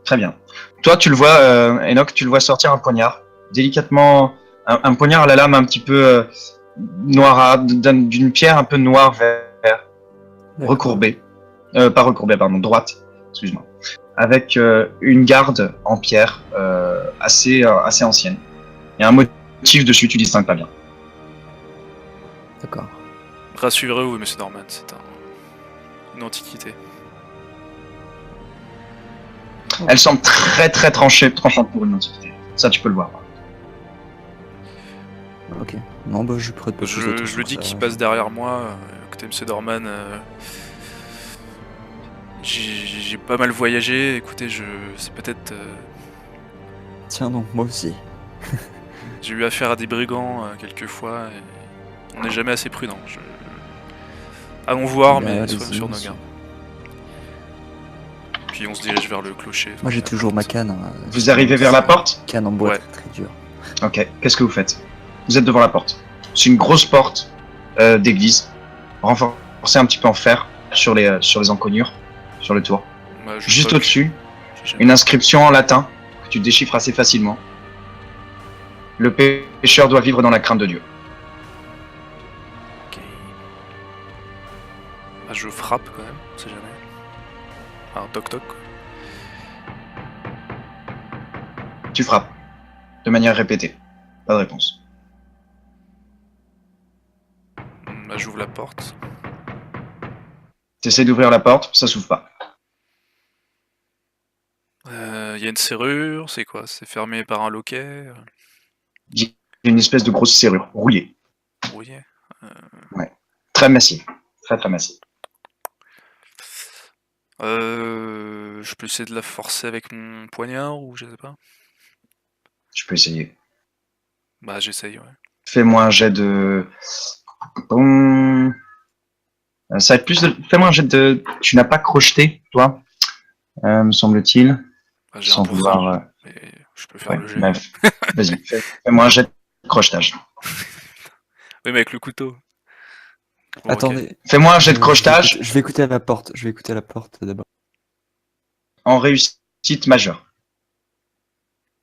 Très bien. Toi, tu le vois, Enoch, tu le vois sortir un poignard. Délicatement, un poignard à la lame un petit peu noirâtre, d'une pierre un peu noire vert, recourbée. Pas recourbée, pardon, droite, excuse-moi. Avec une garde en pierre assez ancienne. Il y a un motif dessus, tu distingues pas bien. D'accord. Rassurez-vous, monsieur Dorman, c'est une antiquité. Elle semble très très tranchante pour une antiquité. Ça, tu peux le voir. Ok. Non, bah je prête pas plus Je attention le que dis ça. qui passe derrière moi. Écoutez, monsieur Dorman, j'ai pas mal voyagé. Écoutez, c'est peut-être. Tiens, non, moi aussi. J'ai eu affaire à des brigands quelques fois. Et on n'est jamais assez prudent. Allons voir, Bah, mais allez-y, soyons sur nos monsieur. gardes. Puis on se dirige vers le clocher. Moi j'ai toujours ma canne. Hein. Vous arrivez vers la porte? Canne en bois Ouais. très dure. Ok, qu'est-ce que vous faites? Vous êtes devant la porte. C'est une grosse porte d'église, renforcée un petit peu en fer sur les encoignures, sur le tour. Bah, je Juste toque. au-dessus, J'ai jamais- une inscription en latin que tu déchiffres assez facilement. Le pécheur doit vivre dans la crainte de Dieu. Ok. Bah, je frappe quand même, on sait jamais. Un toc-toc. quoi. Tu frappes, de manière répétée. Pas de réponse. Bah, j'ouvre la porte. Tu essaies d'ouvrir la porte, ça s'ouvre pas. y a une serrure, c'est quoi? C'est fermé par un loquet? Il y a une espèce de grosse serrure rouillée, Brouillé? très massive, très très massive. Je peux essayer de la forcer avec mon poignard ou je sais pas? Tu peux essayer. Bah j'essaye, ouais. Fais-moi un jet de. Ça va être plus de. Fais-moi un jet de. Tu n'as pas crocheté, toi, me semble-t-il. Bah, j'ai Sans 1%, vouloir. mais je peux faire Ouais, le jet. bref. Vas-y, fais-moi un jet de crochetage. Oui, mais avec le couteau. Bon, ok. Attendez. Fais-moi un jet de crochetage Je vais écouter à la porte. Je vais écouter à la porte d'abord. en réussite majeure.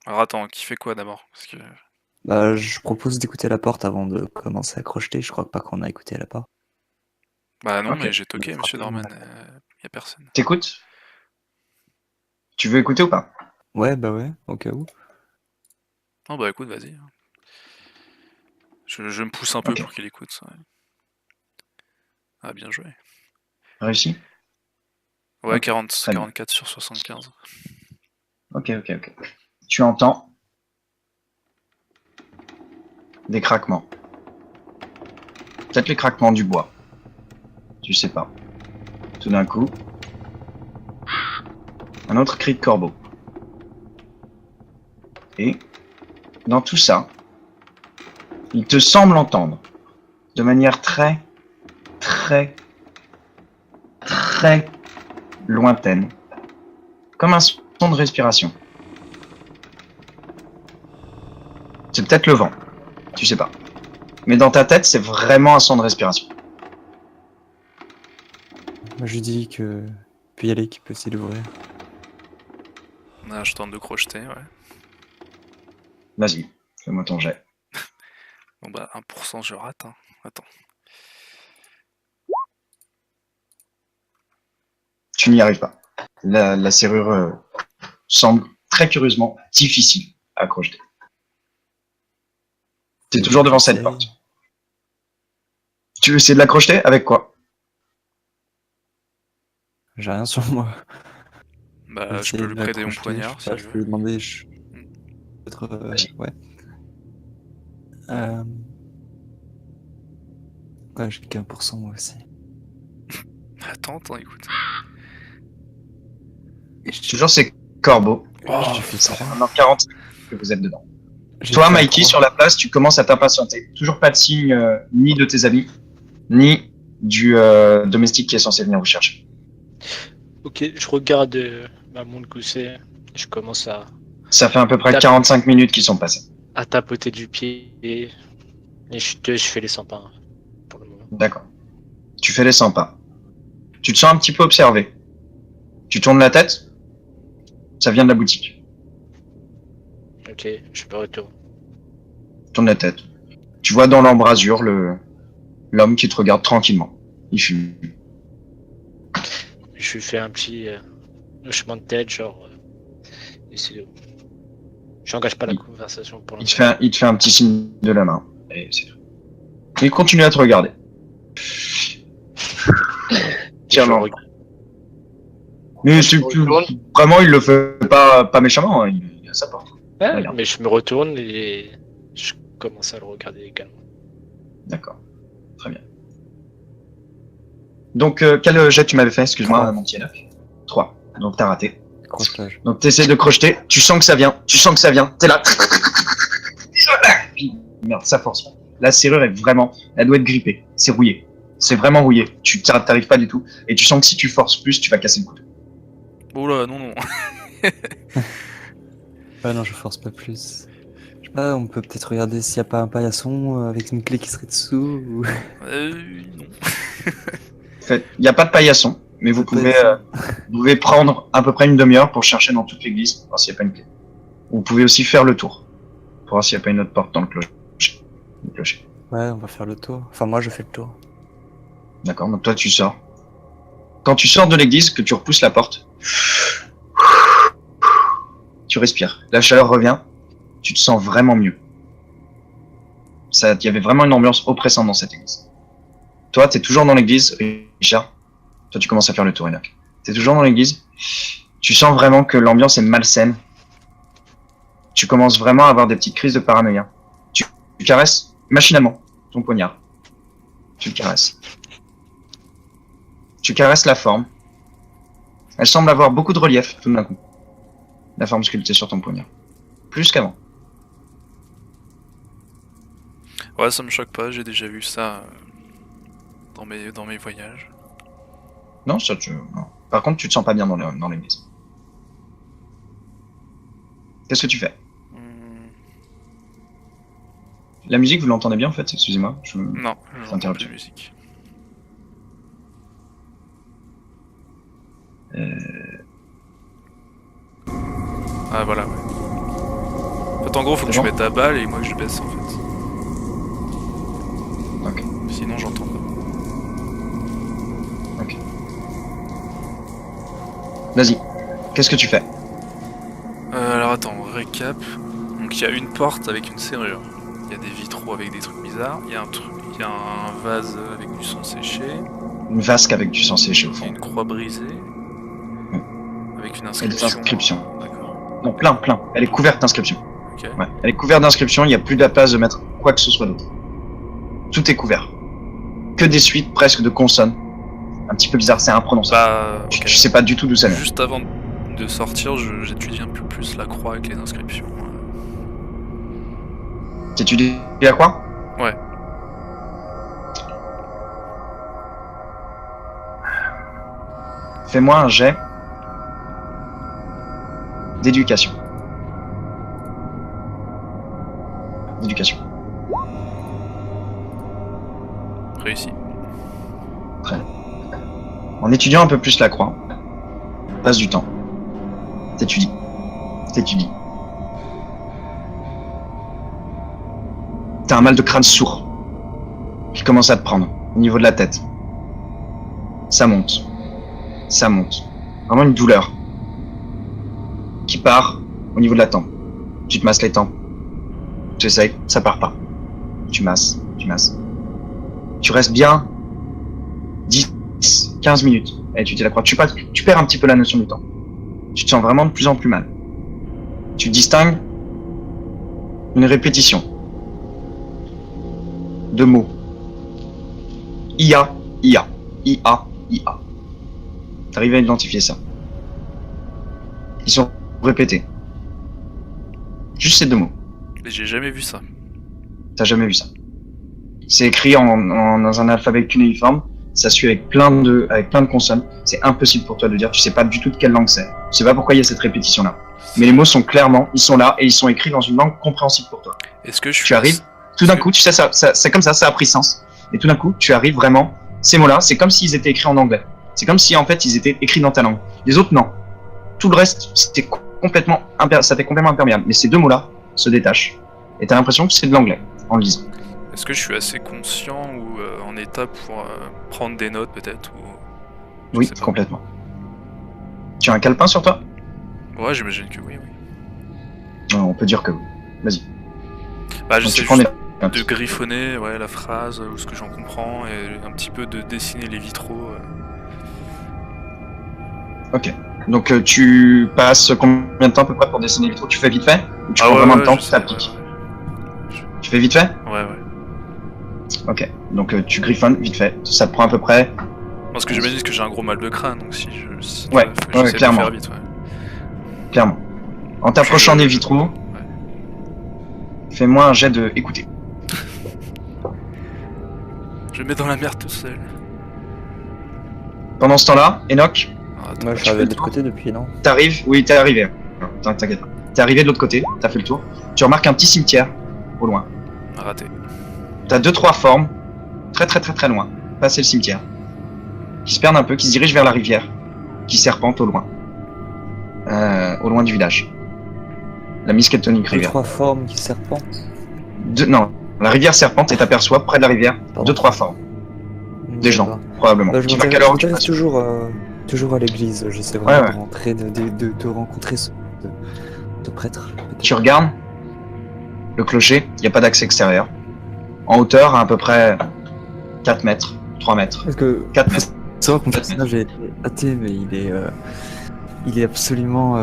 Alors attends, qui fait quoi d'abord? Parce que... Bah, je propose d'écouter à la porte avant de commencer à crocheter. Je crois pas qu'on a écouté à la porte. Bah non, Ok. mais j'ai toqué, Il monsieur frappe Dorman. vraiment. Y a personne. T'écoutes? Tu veux écouter ou pas? Ouais, bah ouais, au cas où. Non, bah écoute, vas-y. Je me pousse un peu Ok. pour qu'il écoute. Ouais. Ah, bien joué. Réussi? Ouais, Ok, 40, très bien. 44 sur 75. Ok. Tu entends des craquements. Peut-être les craquements du bois. Tu sais pas. Tout d'un coup, un autre cri de corbeau. Et dans tout ça, il te semble entendre, de manière très lointaine, comme un son de respiration. C'est peut-être le vent, tu sais pas. Mais dans ta tête, c'est vraiment un son de respiration. Moi, je lui dis que il peut y aller, qu'il peut essayer d'ouvrir. Ah, je tente de crocheter, ouais. Vas-y, fais-moi ton jet. Bon bah 1% je rate, hein. Attends. Tu n'y arrives pas. La serrure semble très curieusement difficile à crocheter. T'es toujours devant cette J'essaye. porte. Tu veux essayer de la crocheter? Avec quoi? J'ai rien sur moi. Bah je Essayer peux de lui la prêter mon crocheter, je poignard sais si pas, il je peux veut. lui demander. Mm. Peut-être. Vas-y. Ouais. Euh... Ouais, j'ai qu'1% moi aussi. Attends, écoute. Toujours ces corbeaux. Oh, J'ai fait Ça fait 3. maintenant 40 que vous êtes dedans. J'ai Toi, fait un Mikey, 3. sur la place, tu commences à t'impatienter. Toujours pas de signe ni de tes amis, ni du domestique qui est censé venir vous chercher. Ok, je regarde ma montre coussée. Je commence Ça fait à peu près 45 minutes qui sont passées. à tapoter du pied et je fais les 100 pas hein, pour le moment. D'accord. Tu fais les 100 pas. Tu te sens un petit peu observé. Tu tournes la tête. Ça vient de la boutique. Ok, je me retourne. Tourne la tête. Tu vois dans l'embrasure l'homme qui te regarde tranquillement. Il fume. Je lui fais un petit hochement de tête, genre. Et c'est... J'engage pas la conversation pour l'instant. Il te fait un petit signe de la main. Et c'est tout. Il continue à te regarder. Tiens, non. Mais vraiment, il le fait pas méchamment. Hein. Il est à sa porte. Ouais, Regarde. mais je me retourne et je commence à le regarder également. D'accord. Très bien. Donc, quel jet tu m'avais fait? Excuse-moi, 3. mon petit Enoch. 3. Donc, t'as raté. Crochetage. Donc, t'essaies de crocheter. Tu sens que ça vient. T'es là. Puis, merde, ça force pas. La serrure est vraiment... Elle doit être grippée. C'est rouillé. C'est vraiment rouillé. Tu t'arrives pas du tout. Et tu sens que si tu forces plus, tu vas casser le couteau. oula, non. Ouais, non, je force pas plus. Je sais pas, on peut peut-être regarder s'il y a pas un paillasson avec une clé qui serait dessous. Ou... Non. En fait, il n'y a pas de paillasson. Mais vous pouvez Paillasson. prendre à peu près une demi-heure pour chercher dans toute l'église, pour voir s'il n'y a pas une clé. Vous pouvez aussi faire le tour, pour voir s'il n'y a pas une autre porte dans le clocher. Ouais, on va faire le tour. Enfin, moi, je fais le tour. D'accord, donc toi tu sors. Quand tu sors de l'église, que tu repousses la porte, tu respires. La chaleur revient, tu te sens vraiment mieux. Il y avait vraiment une ambiance oppressante dans cette église. Toi, t'es toujours dans l'église, Richard. Toi, tu commences à faire le tour, Enoch. T'es toujours dans l'église. Tu sens vraiment que l'ambiance est malsaine tu commences vraiment à avoir des petites crises de paranoïa. Tu caresses machinalement ton poignard. Tu le caresses. Tu caresses la forme. Elle semble avoir beaucoup de relief tout d'un coup. La forme sculptée sur ton poignard. Plus qu'avant. Ouais, ça me choque pas, j'ai déjà vu ça dans mes voyages. Non, ça non. Par contre, tu te sens pas bien dans l'église. Qu'est-ce que tu fais? La musique, vous l'entendez bien en fait? Excusez-moi. Non, je n'entends plus de musique. Ah voilà, ouais. En fait, en gros, faut que tu mettes ta balle et moi que je baisse en fait. Ok. Sinon, j'entends pas. Ok. Vas-y. Qu'est-ce que tu fais? Alors attends, récap. Donc il y a une porte avec une serrure. Il y a des vitraux avec des trucs bizarres. Il y a un vase avec du sang séché. Une vasque avec du sang séché au Il y a fond. une croix brisée. Avec une Et inscription. des inscriptions. D'accord. Non, plein. Elle est couverte d'inscriptions. Ok. Ouais. Elle est couverte d'inscriptions, il n'y a plus de la place de mettre quoi que ce soit d'autre. Tout est couvert. Que des suites presque de consonnes. Un petit peu bizarre, c'est imprononçable. Bah, ok. Tu sais pas du tout d'où ça vient. Juste avant de sortir, j'étudie un peu plus la croix avec les inscriptions. T'étudies la croix? Ouais. Fais-moi un jet d'éducation. D'éducation. Réussi. En étudiant un peu plus la croix, passe du temps. T'étudies. T'as un mal de crâne sourd qui commence à te prendre au niveau de la tête. Ça monte. Vraiment une douleur qui part au niveau de la tempe. Tu te masses les tempes. Tu essayes, ça part pas. Tu masses. Tu restes bien 10, 15 minutes à étudier la croix. Tu perds un petit peu la notion du temps. Tu te sens vraiment de plus en plus mal. Tu distingues une répétition de mots. IA. T'arrives à identifier ça. Ils sont répétés. Juste ces deux mots. Et j'ai jamais vu ça. T'as jamais vu ça. C'est écrit dans un alphabet cunéiforme. Ça suit avec plein de consonnes. C'est impossible pour toi de dire. Tu sais pas du tout de quelle langue c'est. Tu sais pas pourquoi il y a cette répétition-là. Mais les mots sont clairement, ils sont là et ils sont écrits dans une langue compréhensible pour toi. Est-ce que je Tu arrives, tout d'un coup, tu sais, c'est comme ça a pris sens. Et tout d'un coup, tu arrives vraiment, ces mots-là, c'est comme s'ils étaient écrits en anglais. C'est comme si, en fait, ils étaient écrits dans ta langue. Les autres, non. Tout le reste, ça t'est complètement imperméable. Mais ces deux mots-là se détachent. Et t'as l'impression que c'est de l'anglais, en le lisant. Est-ce que je suis assez conscient ou en état pour prendre des notes, peut-être ou... Oui, complètement. Tu as un calepin sur toi? Ouais, j'imagine que oui. Non, on peut dire que oui. Vas-y. Bah, Donc, j'essaie juste de griffonner la phrase, ou ce que j'en comprends, et un petit peu de dessiner les vitraux. Ok. Donc tu passes combien de temps à peu près pour dessiner les vitraux? Tu fais vite fait? Ou tu prends ouais, vraiment le temps, je tu sais, t'appliques? Tu fais vite fait? Ouais. Ok. Donc tu griffonnes vite fait. Ça te prend à peu près... Parce que j'imagine que j'ai un gros mal de crâne, donc si Ouais, j'essaie clairement. de faire vite, Clairement. En t'approchant des vitraux, fais-moi un jet de écouter. Je me mets dans la merde tout seul. Pendant ce temps-là, Enoch, Moi, je suis arrivé de l'autre côté depuis, non? t'arrives... Oui, t'es arrivé. T'inquiète pas. T'es arrivé de l'autre côté, t'as fait le tour. Tu remarques un petit cimetière, au loin. Raté. T'as 2-3 formes, très loin, passer le cimetière, qui se perdent un peu, qui se dirigent vers la rivière, qui serpente au loin du village. La Miskatonic Deux, River. trois formes qui serpentent. Non, la rivière serpente et t'aperçois près de la rivière 2-3 formes. Des gens, probablement. Bah, je Qui marquent à l'heure où tu m'intéresse passes. toujours à l'église. J'essaie vraiment Ouais. de rentrer, de rencontrer ce prêtre. peut-être. Tu regardes le clocher, il n'y a pas d'accès extérieur. En hauteur, à peu près 4 mètres, 3 mètres, Parce que 4 mètres. c'est vrai que mon personnage est athée, mais il est absolument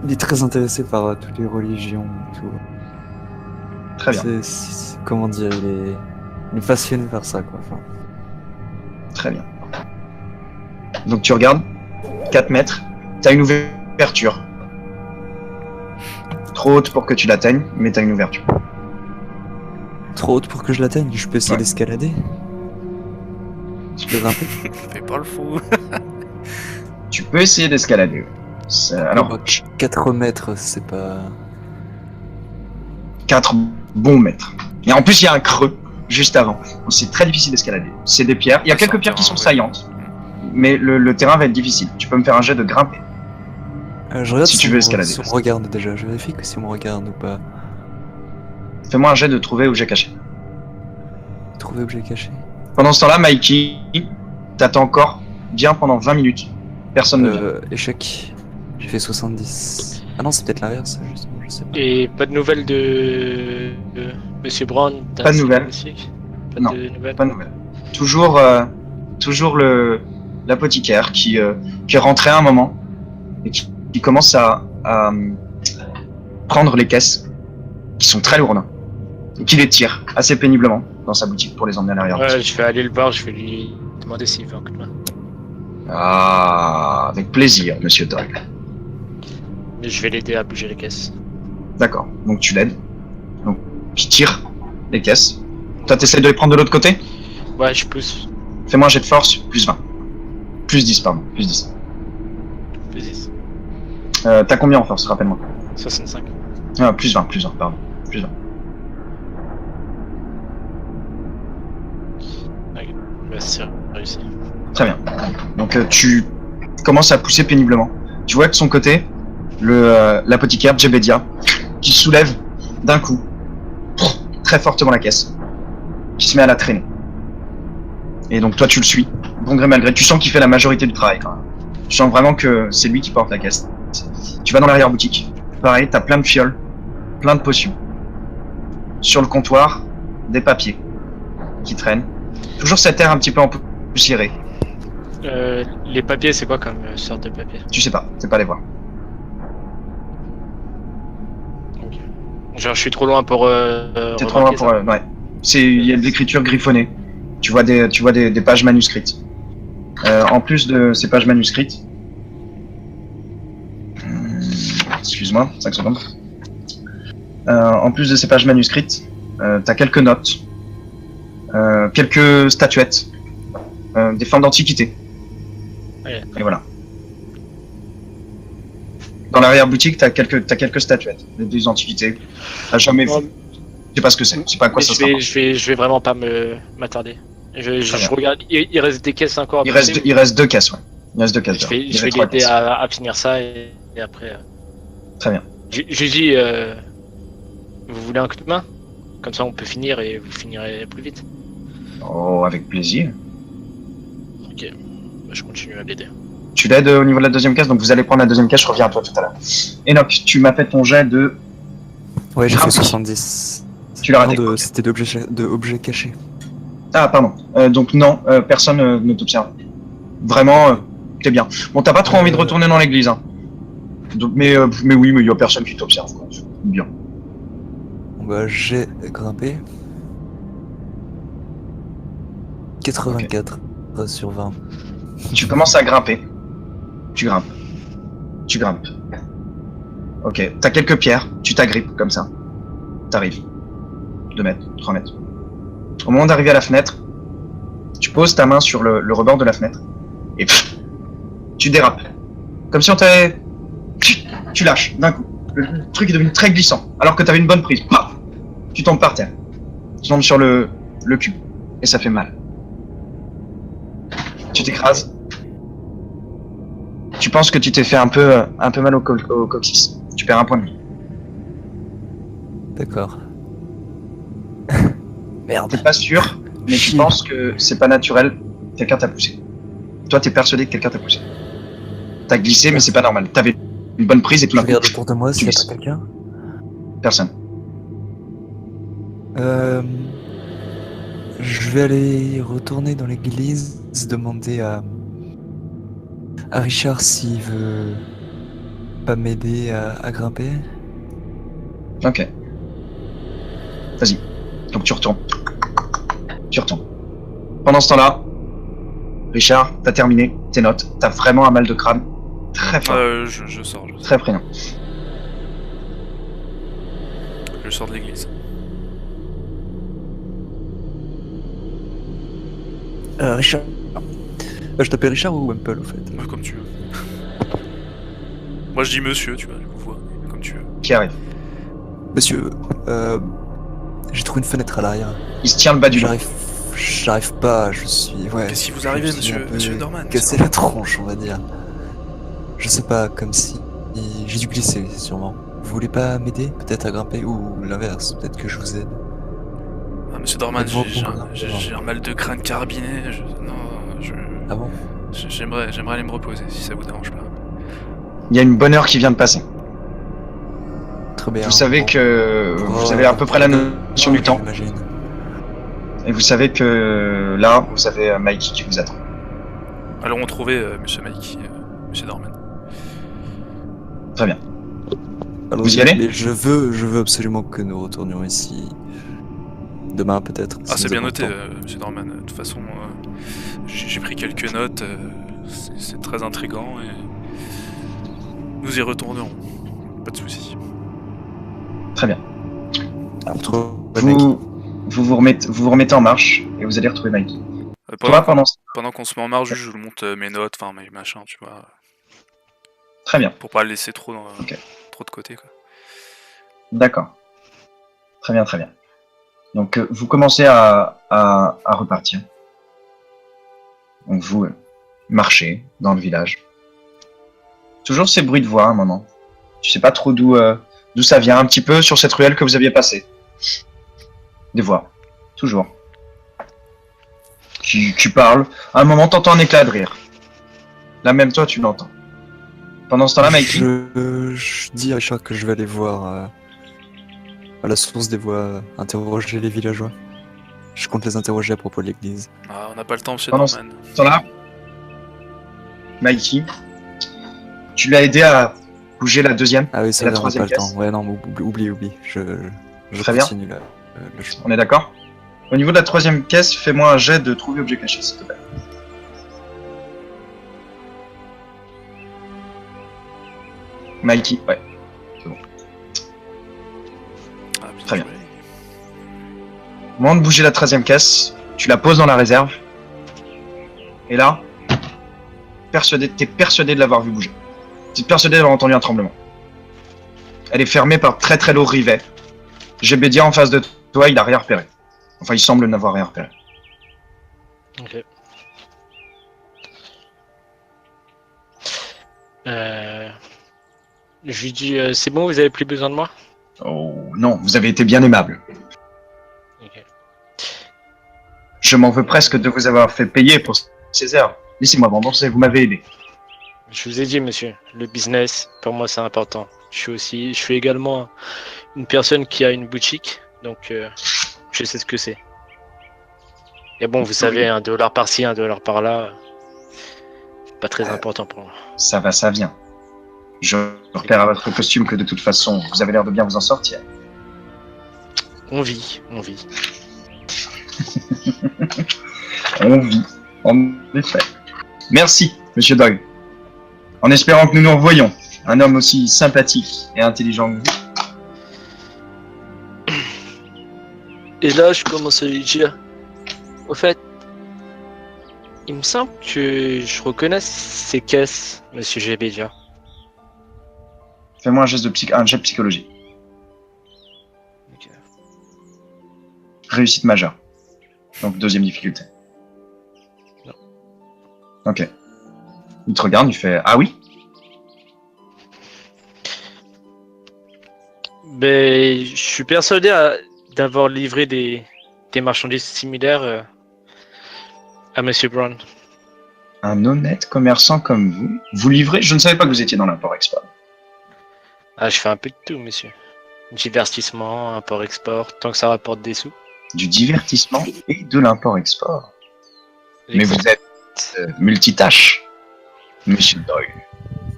Il est très intéressé par toutes les religions et tout. Très bien, Comment dire, il est passionné par ça, quoi. Enfin, très bien. Donc tu regardes, 4 mètres, t'as une ouverture. Trop haute pour que tu l'atteignes, mais t'as une ouverture. trop haute pour que je l'atteigne. Je peux essayer Ouais. d'escalader. Je peux grimper. Fais pas le fou. Tu peux essayer d'escalader. Ouais. Alors, Bah, 4 mètres, c'est pas... 4 bons mètres. Et en plus, il y a un creux juste avant. Donc, c'est très difficile d'escalader. C'est des pierres. Il y a quelques pierres qui sont saillantes, mais le terrain va être difficile. Tu peux me faire un jet de grimper. Je regarde Si tu veux escalader. Si on me regarde déjà, je vérifie que si on me regarde ou pas. Fais-moi un jet de trouver objet caché. Trouver objet caché. Pendant ce temps-là, Mikey, t'attends encore bien pendant 20 minutes. Personne ne vient. Échec. J'ai fait 70. Ah non, c'est peut-être l'inverse, justement, je sais pas. Et pas de nouvelles de Monsieur Brown. Pas de nouvelles. Pas Non, de nouvelles. Pas de nouvelles. Toujours l'apothicaire qui est rentré à un moment et qui commence à prendre les caisses qui sont très lourdes et qui les tire assez péniblement dans sa boutique pour les emmener à l'arrière. Ouais, je vais aller le voir, je vais lui demander s'il veut un coup de main. Ah, avec plaisir, monsieur Doyle. Mais je vais l'aider à bouger les caisses. D'accord, donc tu l'aides. Donc, qui tire les caisses. Toi, t'essayes de les prendre de l'autre côté. Ouais, je pousse. Fais-moi un jet de force, plus 20. Plus 10, pardon, plus 10. Plus 10. T'as combien en force, rappelle-moi. 65. Ah, plus 20, pardon. Plus 20. Bah, c'est réussi. Très bien. Donc tu commences à pousser péniblement. Tu vois que de son côté, l'apothicaire Jebedia, qui soulève d'un coup très fortement la caisse, qui se met à la traîner. Et donc toi tu le suis, bon gré mal gré. Tu sens qu'il fait la majorité du travail quand même. Tu sens vraiment que c'est lui qui porte la caisse. Tu vas dans l'arrière-boutique. Pareil, t'as plein de fioles, plein de potions. Sur le comptoir, des papiers qui traînent. Toujours cet air un petit peu empoussiéré. Les papiers, c'est quoi comme sorte de papier? Tu sais pas, c'est pas les voir. Genre, je suis trop loin pour. T'es trop loin remarquer pour. ça. Ouais. Il y a de l'écriture griffonnée. Tu vois des pages manuscrites. En plus de ces pages manuscrites. Excuse-moi, 5 secondes. En plus de ces pages manuscrites, t'as quelques notes, quelques statuettes, des formes d'antiquité. Ouais. Et voilà. Dans l'arrière-boutique, t'as quelques statuettes, des antiquités. T'as jamais vu. Non, Je sais pas ce que c'est. Je sais pas à quoi mais ça sert. je vais vraiment pas m'attarder. Je bien. regarde. Il reste des caisses encore. Il reste 2 caisses, ouais. Il reste 2 caisses. Je vais Il reste 3 l'aider caisses. à finir ça et après. Très bien. Je lui dis, vous voulez un coup de main? Comme ça on peut finir et vous finirez plus vite. Oh, avec plaisir. Ok, bah, je continue à l'aider. Tu l'aides au niveau de la deuxième caisse, donc vous allez prendre la deuxième caisse, je reviens à toi tout à l'heure. Enoch, tu m'as fait ton jet de... Ouais, j'ai fait Grimper. 70. Tu l'as raté. Non, c'était d'objets cachés. Ah, pardon. Donc non, personne ne t'observe. Vraiment, t'es bien. Bon, t'as pas trop envie de retourner dans l'église, hein. Donc, mais oui, mais il y a personne qui t'observe. Quoi. Bien. Bon bah, j'ai grimpé. 84 sur 20. Tu commences à grimper. Tu grimpes. Tu grimpes. Ok, t'as quelques pierres, tu t'agrippes comme ça. T'arrives. 2 mètres, 3 mètres. Au moment d'arriver à la fenêtre, tu poses ta main sur le rebord de la fenêtre et tu dérapes. Comme si on t'avait... Tu lâches d'un coup. Le truc est devenu très glissant, alors que t'avais une bonne prise. Paf, tu tombes par terre. Tu tombes sur le cul. Et ça fait mal. Tu t'écrases. Tu penses que tu t'es fait un peu mal au coccyx. Tu perds un point de vie. D'accord. T'es Merde. pas sûr, mais tu Chier. penses que c'est pas naturel. Quelqu'un t'a poussé. Toi, t'es persuadé que quelqu'un t'a poussé. T'as glissé, mais c'est pas normal. T'avais une bonne prise et tout Je d'un coup, regarde autour de moi s'il y a glisses. pas quelqu'un. Personne. Je vais aller retourner dans l'église, demander à Richard s'il veut pas m'aider à grimper? Ok. Vas-y. Donc tu retournes. Tu retournes. Pendant ce temps-là, Richard, t'as terminé tes notes. T'as vraiment un mal de crâne très fort, Je sors. très prégnant. Je sors de l'église. Richard. Je t'appelle Richard ou Wemple, au fait? Comme tu veux. Moi je dis monsieur, tu vois, du coup, vois, comme tu veux. Qui arrive. Monsieur, j'ai trouvé une fenêtre à l'arrière. Il se tient le bas du dos. J'arrive pas, je suis... Ouais, Qu'est-ce qui vous je arrive, suis un peu monsieur Norman? cassé la tronche, on va dire. Je sais pas, comme si... J'ai dû glisser, sûrement. Vous voulez pas m'aider, peut-être à grimper? Ou l'inverse, peut-être que je vous aide. Ah, monsieur Norman, Faites-moi j'ai bon, un mal de crâne carbiné. Ah bon? J'aimerais aller me reposer, si ça vous dérange pas. Il y a une bonne heure qui vient de passer. Très bien. Vous savez Bon. que vous avez à peu près la notion du temps. J'imagine. Et vous savez que là, vous avez Mikey qui vous attend. Allons retrouver monsieur Mikey, monsieur Norman. Très bien. Allons-y, Vous y allez? mais je veux absolument que nous retournions ici. Demain, peut-être. Ah, si c'est nous bien avons noté, le temps. monsieur Norman. De toute façon, j'ai pris quelques notes. C'est très intriguant et nous y retournerons. Pas de soucis. Très bien. Alors, retrouver Mikey. Vous vous remettez en marche et vous allez retrouver Mikey. Toi, Pendant qu'on se met en marche, juste, je vous monte mes notes, enfin mes machins, tu vois. Très bien. Pour pas le laisser trop Ok. trop de côté, quoi. D'accord. Très bien, très bien. Donc, vous commencez à repartir. Donc, vous marchez dans le village. Toujours ces bruits de voix à un moment. Je sais pas trop d'où ça vient, un petit peu sur cette ruelle que vous aviez passée. Des voix. Toujours. Qui parlent. À un moment, t'entends un éclat de rire. Là, même toi, tu l'entends. Pendant ce temps-là, Mikey, Je dis à Richard que je vais aller voir à la source des voix, interroger les villageois. Je compte les interroger à propos de l'église. Ah, on n'a pas le temps, monsieur Pendant Norman. temps-là, Mikey, tu l'as aidé à bouger la deuxième. Ah oui, ça la va, on n'a pas troisième le temps. pièce. Ouais, non, mais oublie. Je Très bien. continue le chemin. On est d'accord? Au niveau de la troisième pièce, fais-moi un jet de trouver objet caché, s'il te plaît. Mikey, ouais. Ah, bien Très joué. Au moment de bouger la 13e caisse, tu la poses dans la réserve. Et là, t'es persuadé de l'avoir vu bouger. T'es persuadé d'avoir entendu un tremblement. Elle est fermée par très très lourd rivet. Gébedia en face de toi, il a rien repéré. Enfin, il semble n'avoir rien repéré. Ok. Je lui dis, c'est bon, vous avez plus besoin de moi? Oh non, vous avez été bien aimable. Ok. Je m'en veux presque de vous avoir fait payer pour ces heures. Laissez-moi m'embourser, vous m'avez aidé. Je vous ai dit, monsieur, le business, pour moi, c'est important. Je suis également une personne qui a une boutique, donc je sais ce que c'est. Et bon, vous savez, $1 par-ci, $1 par-là, pas très important pour moi. Ça va, ça vient. Je repère à votre costume que de toute façon, vous avez l'air de bien vous en sortir. On vit. On vit, en effet. Merci, monsieur Doyle. En espérant que nous nous revoyons. Un homme aussi sympathique et intelligent que vous. Et là, je commence à lui dire, au fait, il me semble que je reconnais ces caisses, monsieur Gébedia. Fais-moi un jet de psychologie. Ok. Réussite majeure. Donc deuxième difficulté. Non. Ok. Il te regarde, il fait ah oui. Ben, je suis persuadé d'avoir livré des marchandises similaires à monsieur Brown. Un honnête commerçant comme vous livrez. Je ne savais pas que vous étiez dans l'import-export. Ah, je fais un peu de tout, monsieur. Divertissement, import-export, tant que ça rapporte des sous. Du divertissement et de l'import-export. Mais Exact. vous êtes multitâche, monsieur Doyle.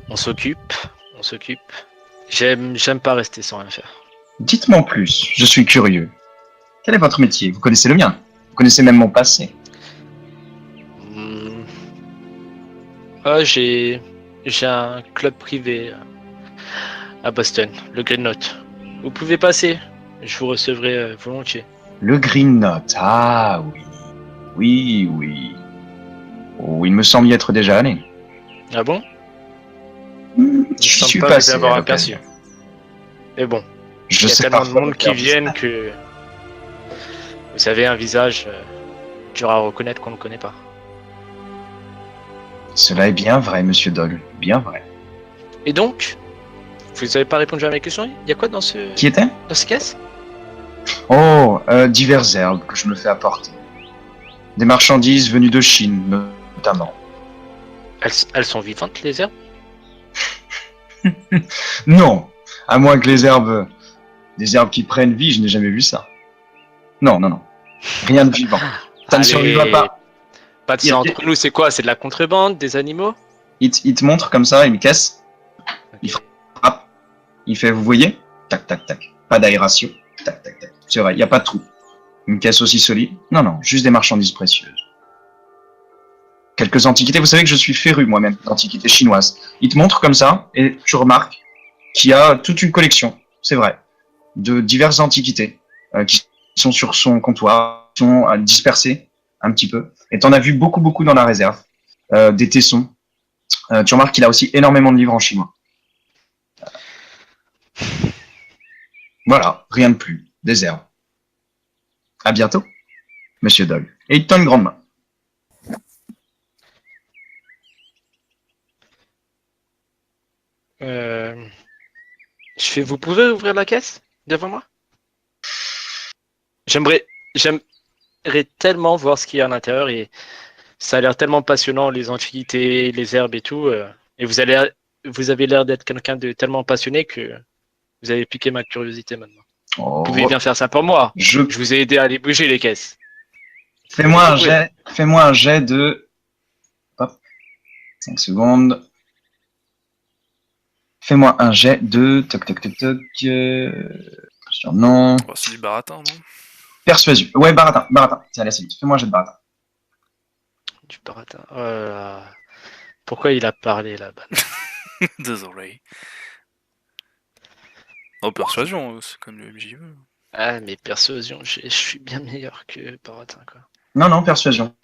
On s'occupe, On s'occupe. J'aime pas rester sans rien faire. Dites-moi en plus, je suis curieux. Quel est votre métier? Vous connaissez le mien. Vous connaissez même mon passé. Hmm. Ah, j'ai un club privé à Boston, le Green Note. Vous pouvez passer, je vous recevrai volontiers. Le Green Note, ah oui. Oui, oui. Oh, il me semble y être déjà allé. Ah bon? Je semble suis pas vous passé avoir à aperçu. l'occasion. Mais bon, Je il y a sais tellement de parfois monde me qui faire viennent distraire. que vous avez un visage dur à reconnaître qu'on ne connaît pas. Cela est bien vrai, monsieur Dog. Bien vrai. Et donc, vous n'avez pas répondu à mes questions? Il y a quoi dans ces Qui était? caisses? Oh, diverses herbes que je me fais apporter. Des marchandises venues de Chine, notamment. Elles sont vivantes, les herbes? Non, à moins que les herbes... Des herbes qui prennent vie, je n'ai jamais vu ça. Non, non, non. Rien de vivant. Ça ne survivra pas. Pas de ça entre nous, c'est quoi? C'est de la contrebande, des animaux? Il te montre comme ça, il me casse. Il frappe. Il fait, vous voyez? Tac, tac, tac. Pas d'aération. Tac, tac, tac. C'est vrai, il n'y a pas de trou. Une caisse aussi solide? Non, non, juste des marchandises précieuses. Quelques antiquités. Vous savez que je suis féru moi-même d'antiquités chinoises. Il te montre comme ça et tu remarques qu'il y a toute une collection, c'est vrai, de diverses antiquités qui sont sur son comptoir, qui sont dispersées un petit peu. Et tu en as vu beaucoup, beaucoup dans la réserve. Des tessons. Tu remarques qu'il a aussi énormément de livres en chinois. Voilà, rien de plus. Des herbes. À bientôt, monsieur Dog. Et il te tend une grande main. Vous pouvez ouvrir la caisse devant moi? J'aimerais tellement voir ce qu'il y a à l'intérieur et ça a l'air tellement passionnant, les antiquités, les herbes et tout. Et vous avez l'air d'être quelqu'un de tellement passionné que vous avez piqué ma curiosité maintenant. Oh, Vous pouvez bien faire ça pour moi. Je vous ai aidé à aller bouger les caisses. Fais-moi un jet de... Hop. 5 secondes. Fais-moi un jet de... Toc, toc, toc, toc. Non. Oh, c'est du baratin, non? Persuasion. Ouais, baratin. Tiens, allez, c'est vite. Fais-moi un jet de baratin. Du baratin. Oh là là. Pourquoi il a parlé là-bas? Désolé. Oh, persuasion, c'est comme le MJ veut. Ah, mais persuasion, je suis bien meilleur que baratin, quoi. Non, persuasion.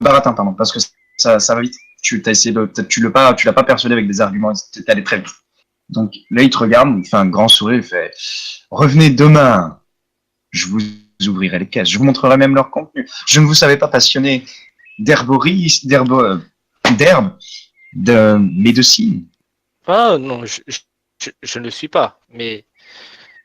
Baratin, pardon, parce que ça va vite. Tu t'as essayé de... Tu l'as pas persuadé avec des arguments, t'es allé très vite. Donc là, il te regarde, il fait un grand sourire, il fait « Revenez demain, je vous ouvrirai les caisses, je vous montrerai même leur contenu. Je ne vous savais pas passionné d'herborie, d'herbe, de médecine. » Ah non, je ne le suis pas, mais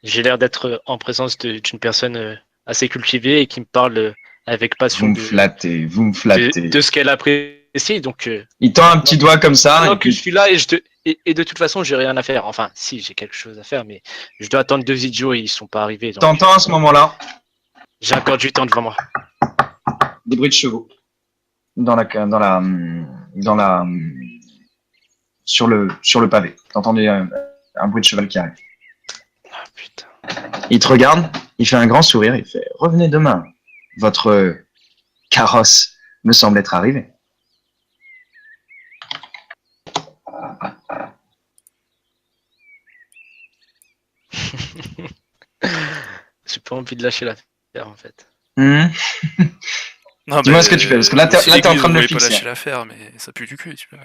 j'ai l'air d'être en présence d'une personne assez cultivée et qui me parle avec passion vous me flattez. De ce qu'elle apprécie. Donc, il tend un petit doigt comme ça. Non, que je suis là et de toute façon, j'ai rien à faire. Enfin, si, j'ai quelque chose à faire, mais je dois attendre 2 idiots et ils sont pas arrivés. T'entends à ce moment-là? J'ai encore du temps devant moi. Des bruits de chevaux sur le pavé. T'entendais un bruit de cheval qui arrive. Ah putain. Il te regarde, il fait un grand sourire, il fait « Revenez demain, votre carrosse me semble être arrivé. » J'ai pas envie de lâcher l'affaire en fait. Non, dis-moi ce que tu fais, parce que là t'es en train de me fixer. Pas lâcher l'affaire, mais ça pue du cul, tu vois.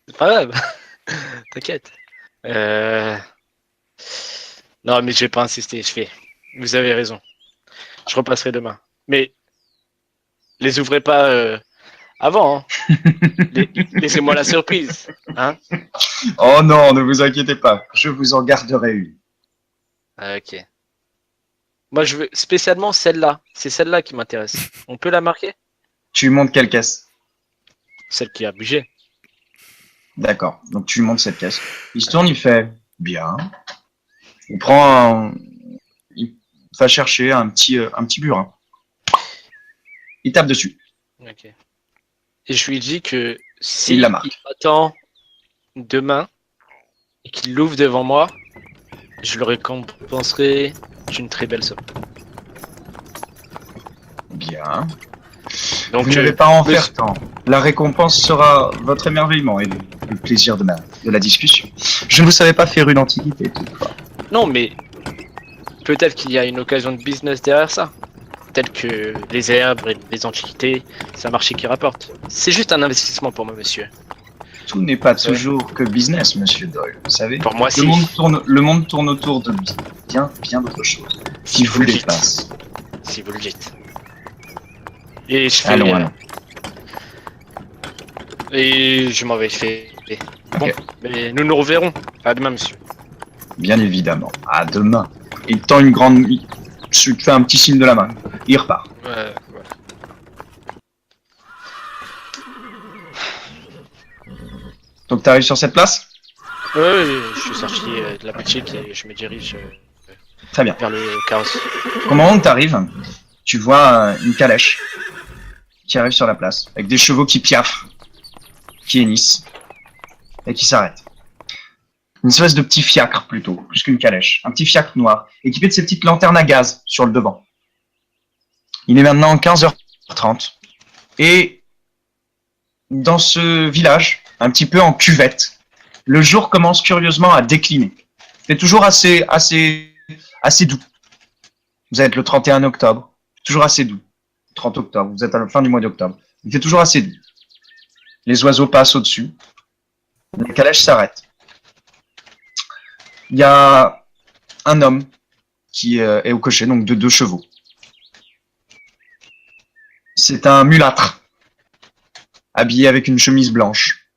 C'est pas grave. T'inquiète. Non, mais je vais pas insister. Vous avez raison. Je repasserai demain. Mais les ouvrez pas avant. Hein. Laissez-moi la surprise. Hein. Oh non, ne vous inquiétez pas. Je vous en garderai une. Ok. Moi, je veux spécialement celle-là. C'est celle-là qui m'intéresse. On peut la marquer? Tu lui montres quelle caisse? Celle qui a bougé. D'accord. Donc tu lui montres cette caisse. Il se tourne, il fait bien. Il prend il va chercher un petit burin. Il tape dessus. Ok. Et je lui dis que Si Il la marque. il m'attend demain et qu'il l'ouvre devant moi, je le récompenserai d'une très belle somme. Bien. Donc, Vous n'avez pas à en monsieur- faire tant. La récompense sera votre émerveillement et le plaisir de la discussion. Je ne vous savais pas faire une antiquité, toutefois. Non, mais peut-être qu'il y a une occasion de business derrière ça. Tel que les herbes et les antiquités, c'est un marché qui rapporte. C'est juste un investissement pour moi, monsieur. Tout n'est pas Ouais. toujours que business, monsieur Doyle, vous savez. Pour moi, Le si. monde tourne autour de bien d'autres choses. Si Il vous vous le dites. dépasse. Si vous le dites. Et je fais. Allons. Et je m'en vais. Je fais. Bon, Ok. mais nous nous reverrons. À demain, monsieur. Bien évidemment. À demain. Il tend une grande... Tu fais un petit signe de la main. Il repart. Ouais. Donc tu arrives sur cette place? Ouais, je suis sorti de la boutique et je me dirige Très bien. vers le carrosse. Au moment où tu arrives, tu vois une calèche qui arrive sur la place, avec des chevaux qui piaffent, qui hennissent, et qui s'arrêtent. Une espèce de petit fiacre plutôt, plus qu'une calèche. Un petit fiacre noir, équipé de ces petites lanternes à gaz sur le devant. Il est maintenant 15h30. Et dans ce village, un petit peu en cuvette, le jour commence curieusement à décliner. C'est toujours assez doux. Vous êtes le 31 octobre, toujours assez doux. 30 octobre, vous êtes à la fin du mois d'octobre. Il fait toujours assez doux. Les oiseaux passent au-dessus. La calèche s'arrête. Il y a un homme qui est au cocher, donc de 2 chevaux. C'est un mulâtre, habillé avec une chemise blanche,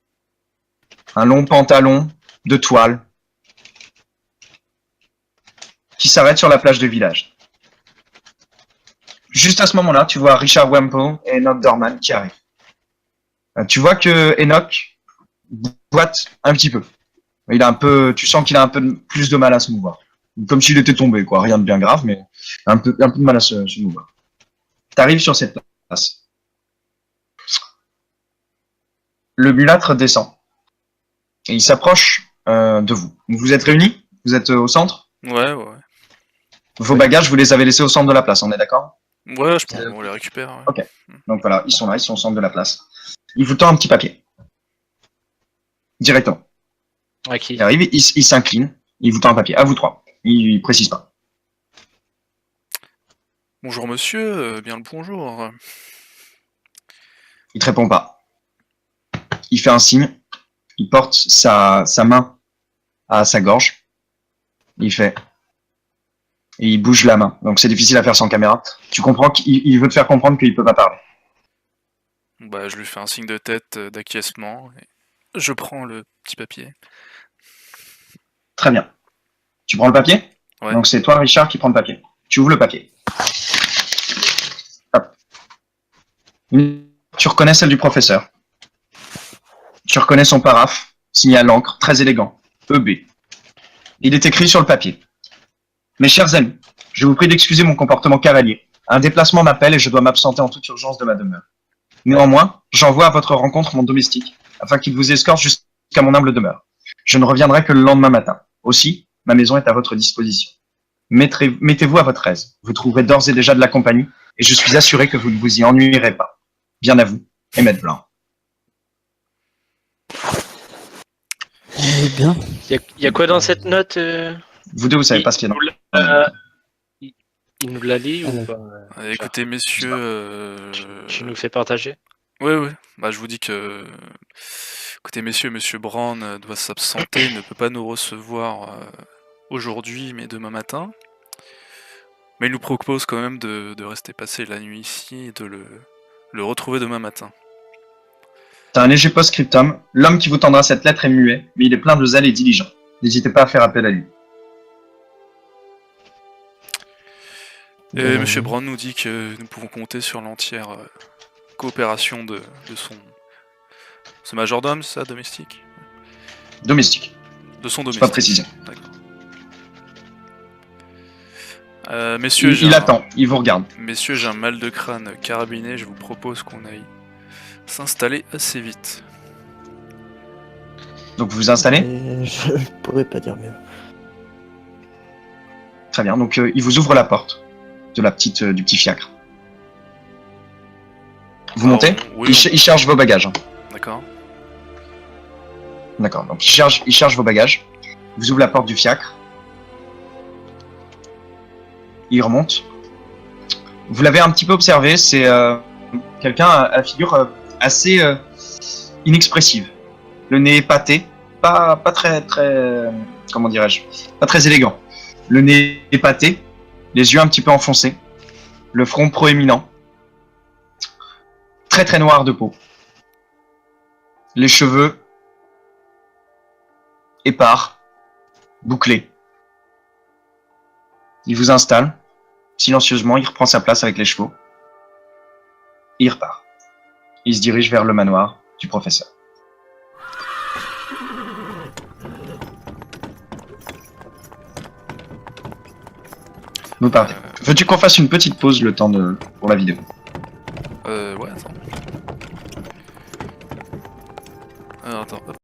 un long pantalon de toile, qui s'arrête sur la plage de village. Juste à ce moment-là, tu vois Richard Wemple et Enoch Dorman qui arrivent. Tu vois que Enoch boite un petit peu. Tu sens qu'il a un peu plus de mal à se mouvoir. Comme s'il était tombé, quoi. Rien de bien grave, mais un peu de mal à se mouvoir. T'arrives sur cette place. Le mulâtre descend. Et il s'approche de vous. Vous êtes réunis? Vous êtes au centre? Ouais. Vos bagages, vous les avez laissés au centre de la place, on est d'accord? Ouais, je pense qu'on les récupère. Ouais. Ok. Donc voilà, ils sont là, ils sont au centre de la place. Il vous tend un petit papier. Directement. À qui? Il arrive, il s'incline, il vous tend un papier. À vous 3. Il précise pas. Bonjour monsieur, bien le bonjour. Il te répond pas. Il fait un signe. Il porte sa main à sa gorge. Il fait. Et il bouge la main. Donc c'est difficile à faire sans caméra. Tu comprends qu'il veut te faire comprendre qu'il peut pas parler. Bah, je lui fais un signe de tête d'acquiescement. Et je prends le petit papier. Très bien. Tu prends le papier? Ouais. Donc c'est toi, Richard, qui prends le papier. Tu ouvres le papier. Hop. Tu reconnais celle du professeur. Tu reconnais son paraphe, signé à l'encre, très élégant. EB. Il est écrit sur le papier. Mes chers amis, je vous prie d'excuser mon comportement cavalier. Un déplacement m'appelle et je dois m'absenter en toute urgence de ma demeure. Néanmoins, j'envoie à votre rencontre mon domestique, afin qu'il vous escorte jusqu'à mon humble demeure. Je ne reviendrai que le lendemain matin. Aussi, ma maison est à votre disposition. Mettez-vous à votre aise. Vous trouverez d'ores et déjà de la compagnie, et je suis assuré que vous ne vous y ennuierez pas. Bien à vous, Emmett Blanc. Eh bien, Il y a quoi dans cette note Vous deux, vous savez pas ce qu'il y a dans il nous l'a lu ou pas? Écoutez messieurs, Tu nous fais partager? ouais. Bah, je vous dis que... Écoutez messieurs, monsieur Brown doit s'absenter, ne peut pas nous recevoir aujourd'hui, mais demain matin. Mais il nous propose quand même de rester passer la nuit ici et de le retrouver demain matin. T'as un léger post-scriptum. L'homme qui vous tendra cette lettre est muet, mais il est plein de zèle et diligent. N'hésitez pas à faire appel à lui. Et monsieur Brown nous dit que nous pouvons compter sur l'entière coopération de ce majordome, ça, domestique? Domestique. De son C'est domestique. pas précisé. D'accord. Messieurs, Il attend, il vous regarde. Messieurs, j'ai un mal de crâne carabiné, je vous propose qu'on aille s'installer assez vite. Donc vous vous installez? Et je pourrais pas dire mieux. Très bien, donc il vous ouvre la porte de du petit fiacre. Vous Alors, montez? oui, Il charge vos bagages. Hein. d'accord. D'accord, donc il charge vos bagages. Vous ouvre la porte du fiacre. Il remonte. Vous l'avez un petit peu observé, c'est quelqu'un à la figure assez inexpressive. Le nez épaté, pas très comment dirais-je, pas très élégant. Le nez épaté, les yeux un petit peu enfoncés, le front proéminent, très noir de peau, les cheveux épars, bouclés. Il vous installe, silencieusement, il reprend sa place avec les chevaux, et il repart. Il se dirige vers le manoir du professeur. Vous partez. Veux-tu qu'on fasse une petite pause le temps pour la vidéo? Ouais, attends. Alors, attends, hop.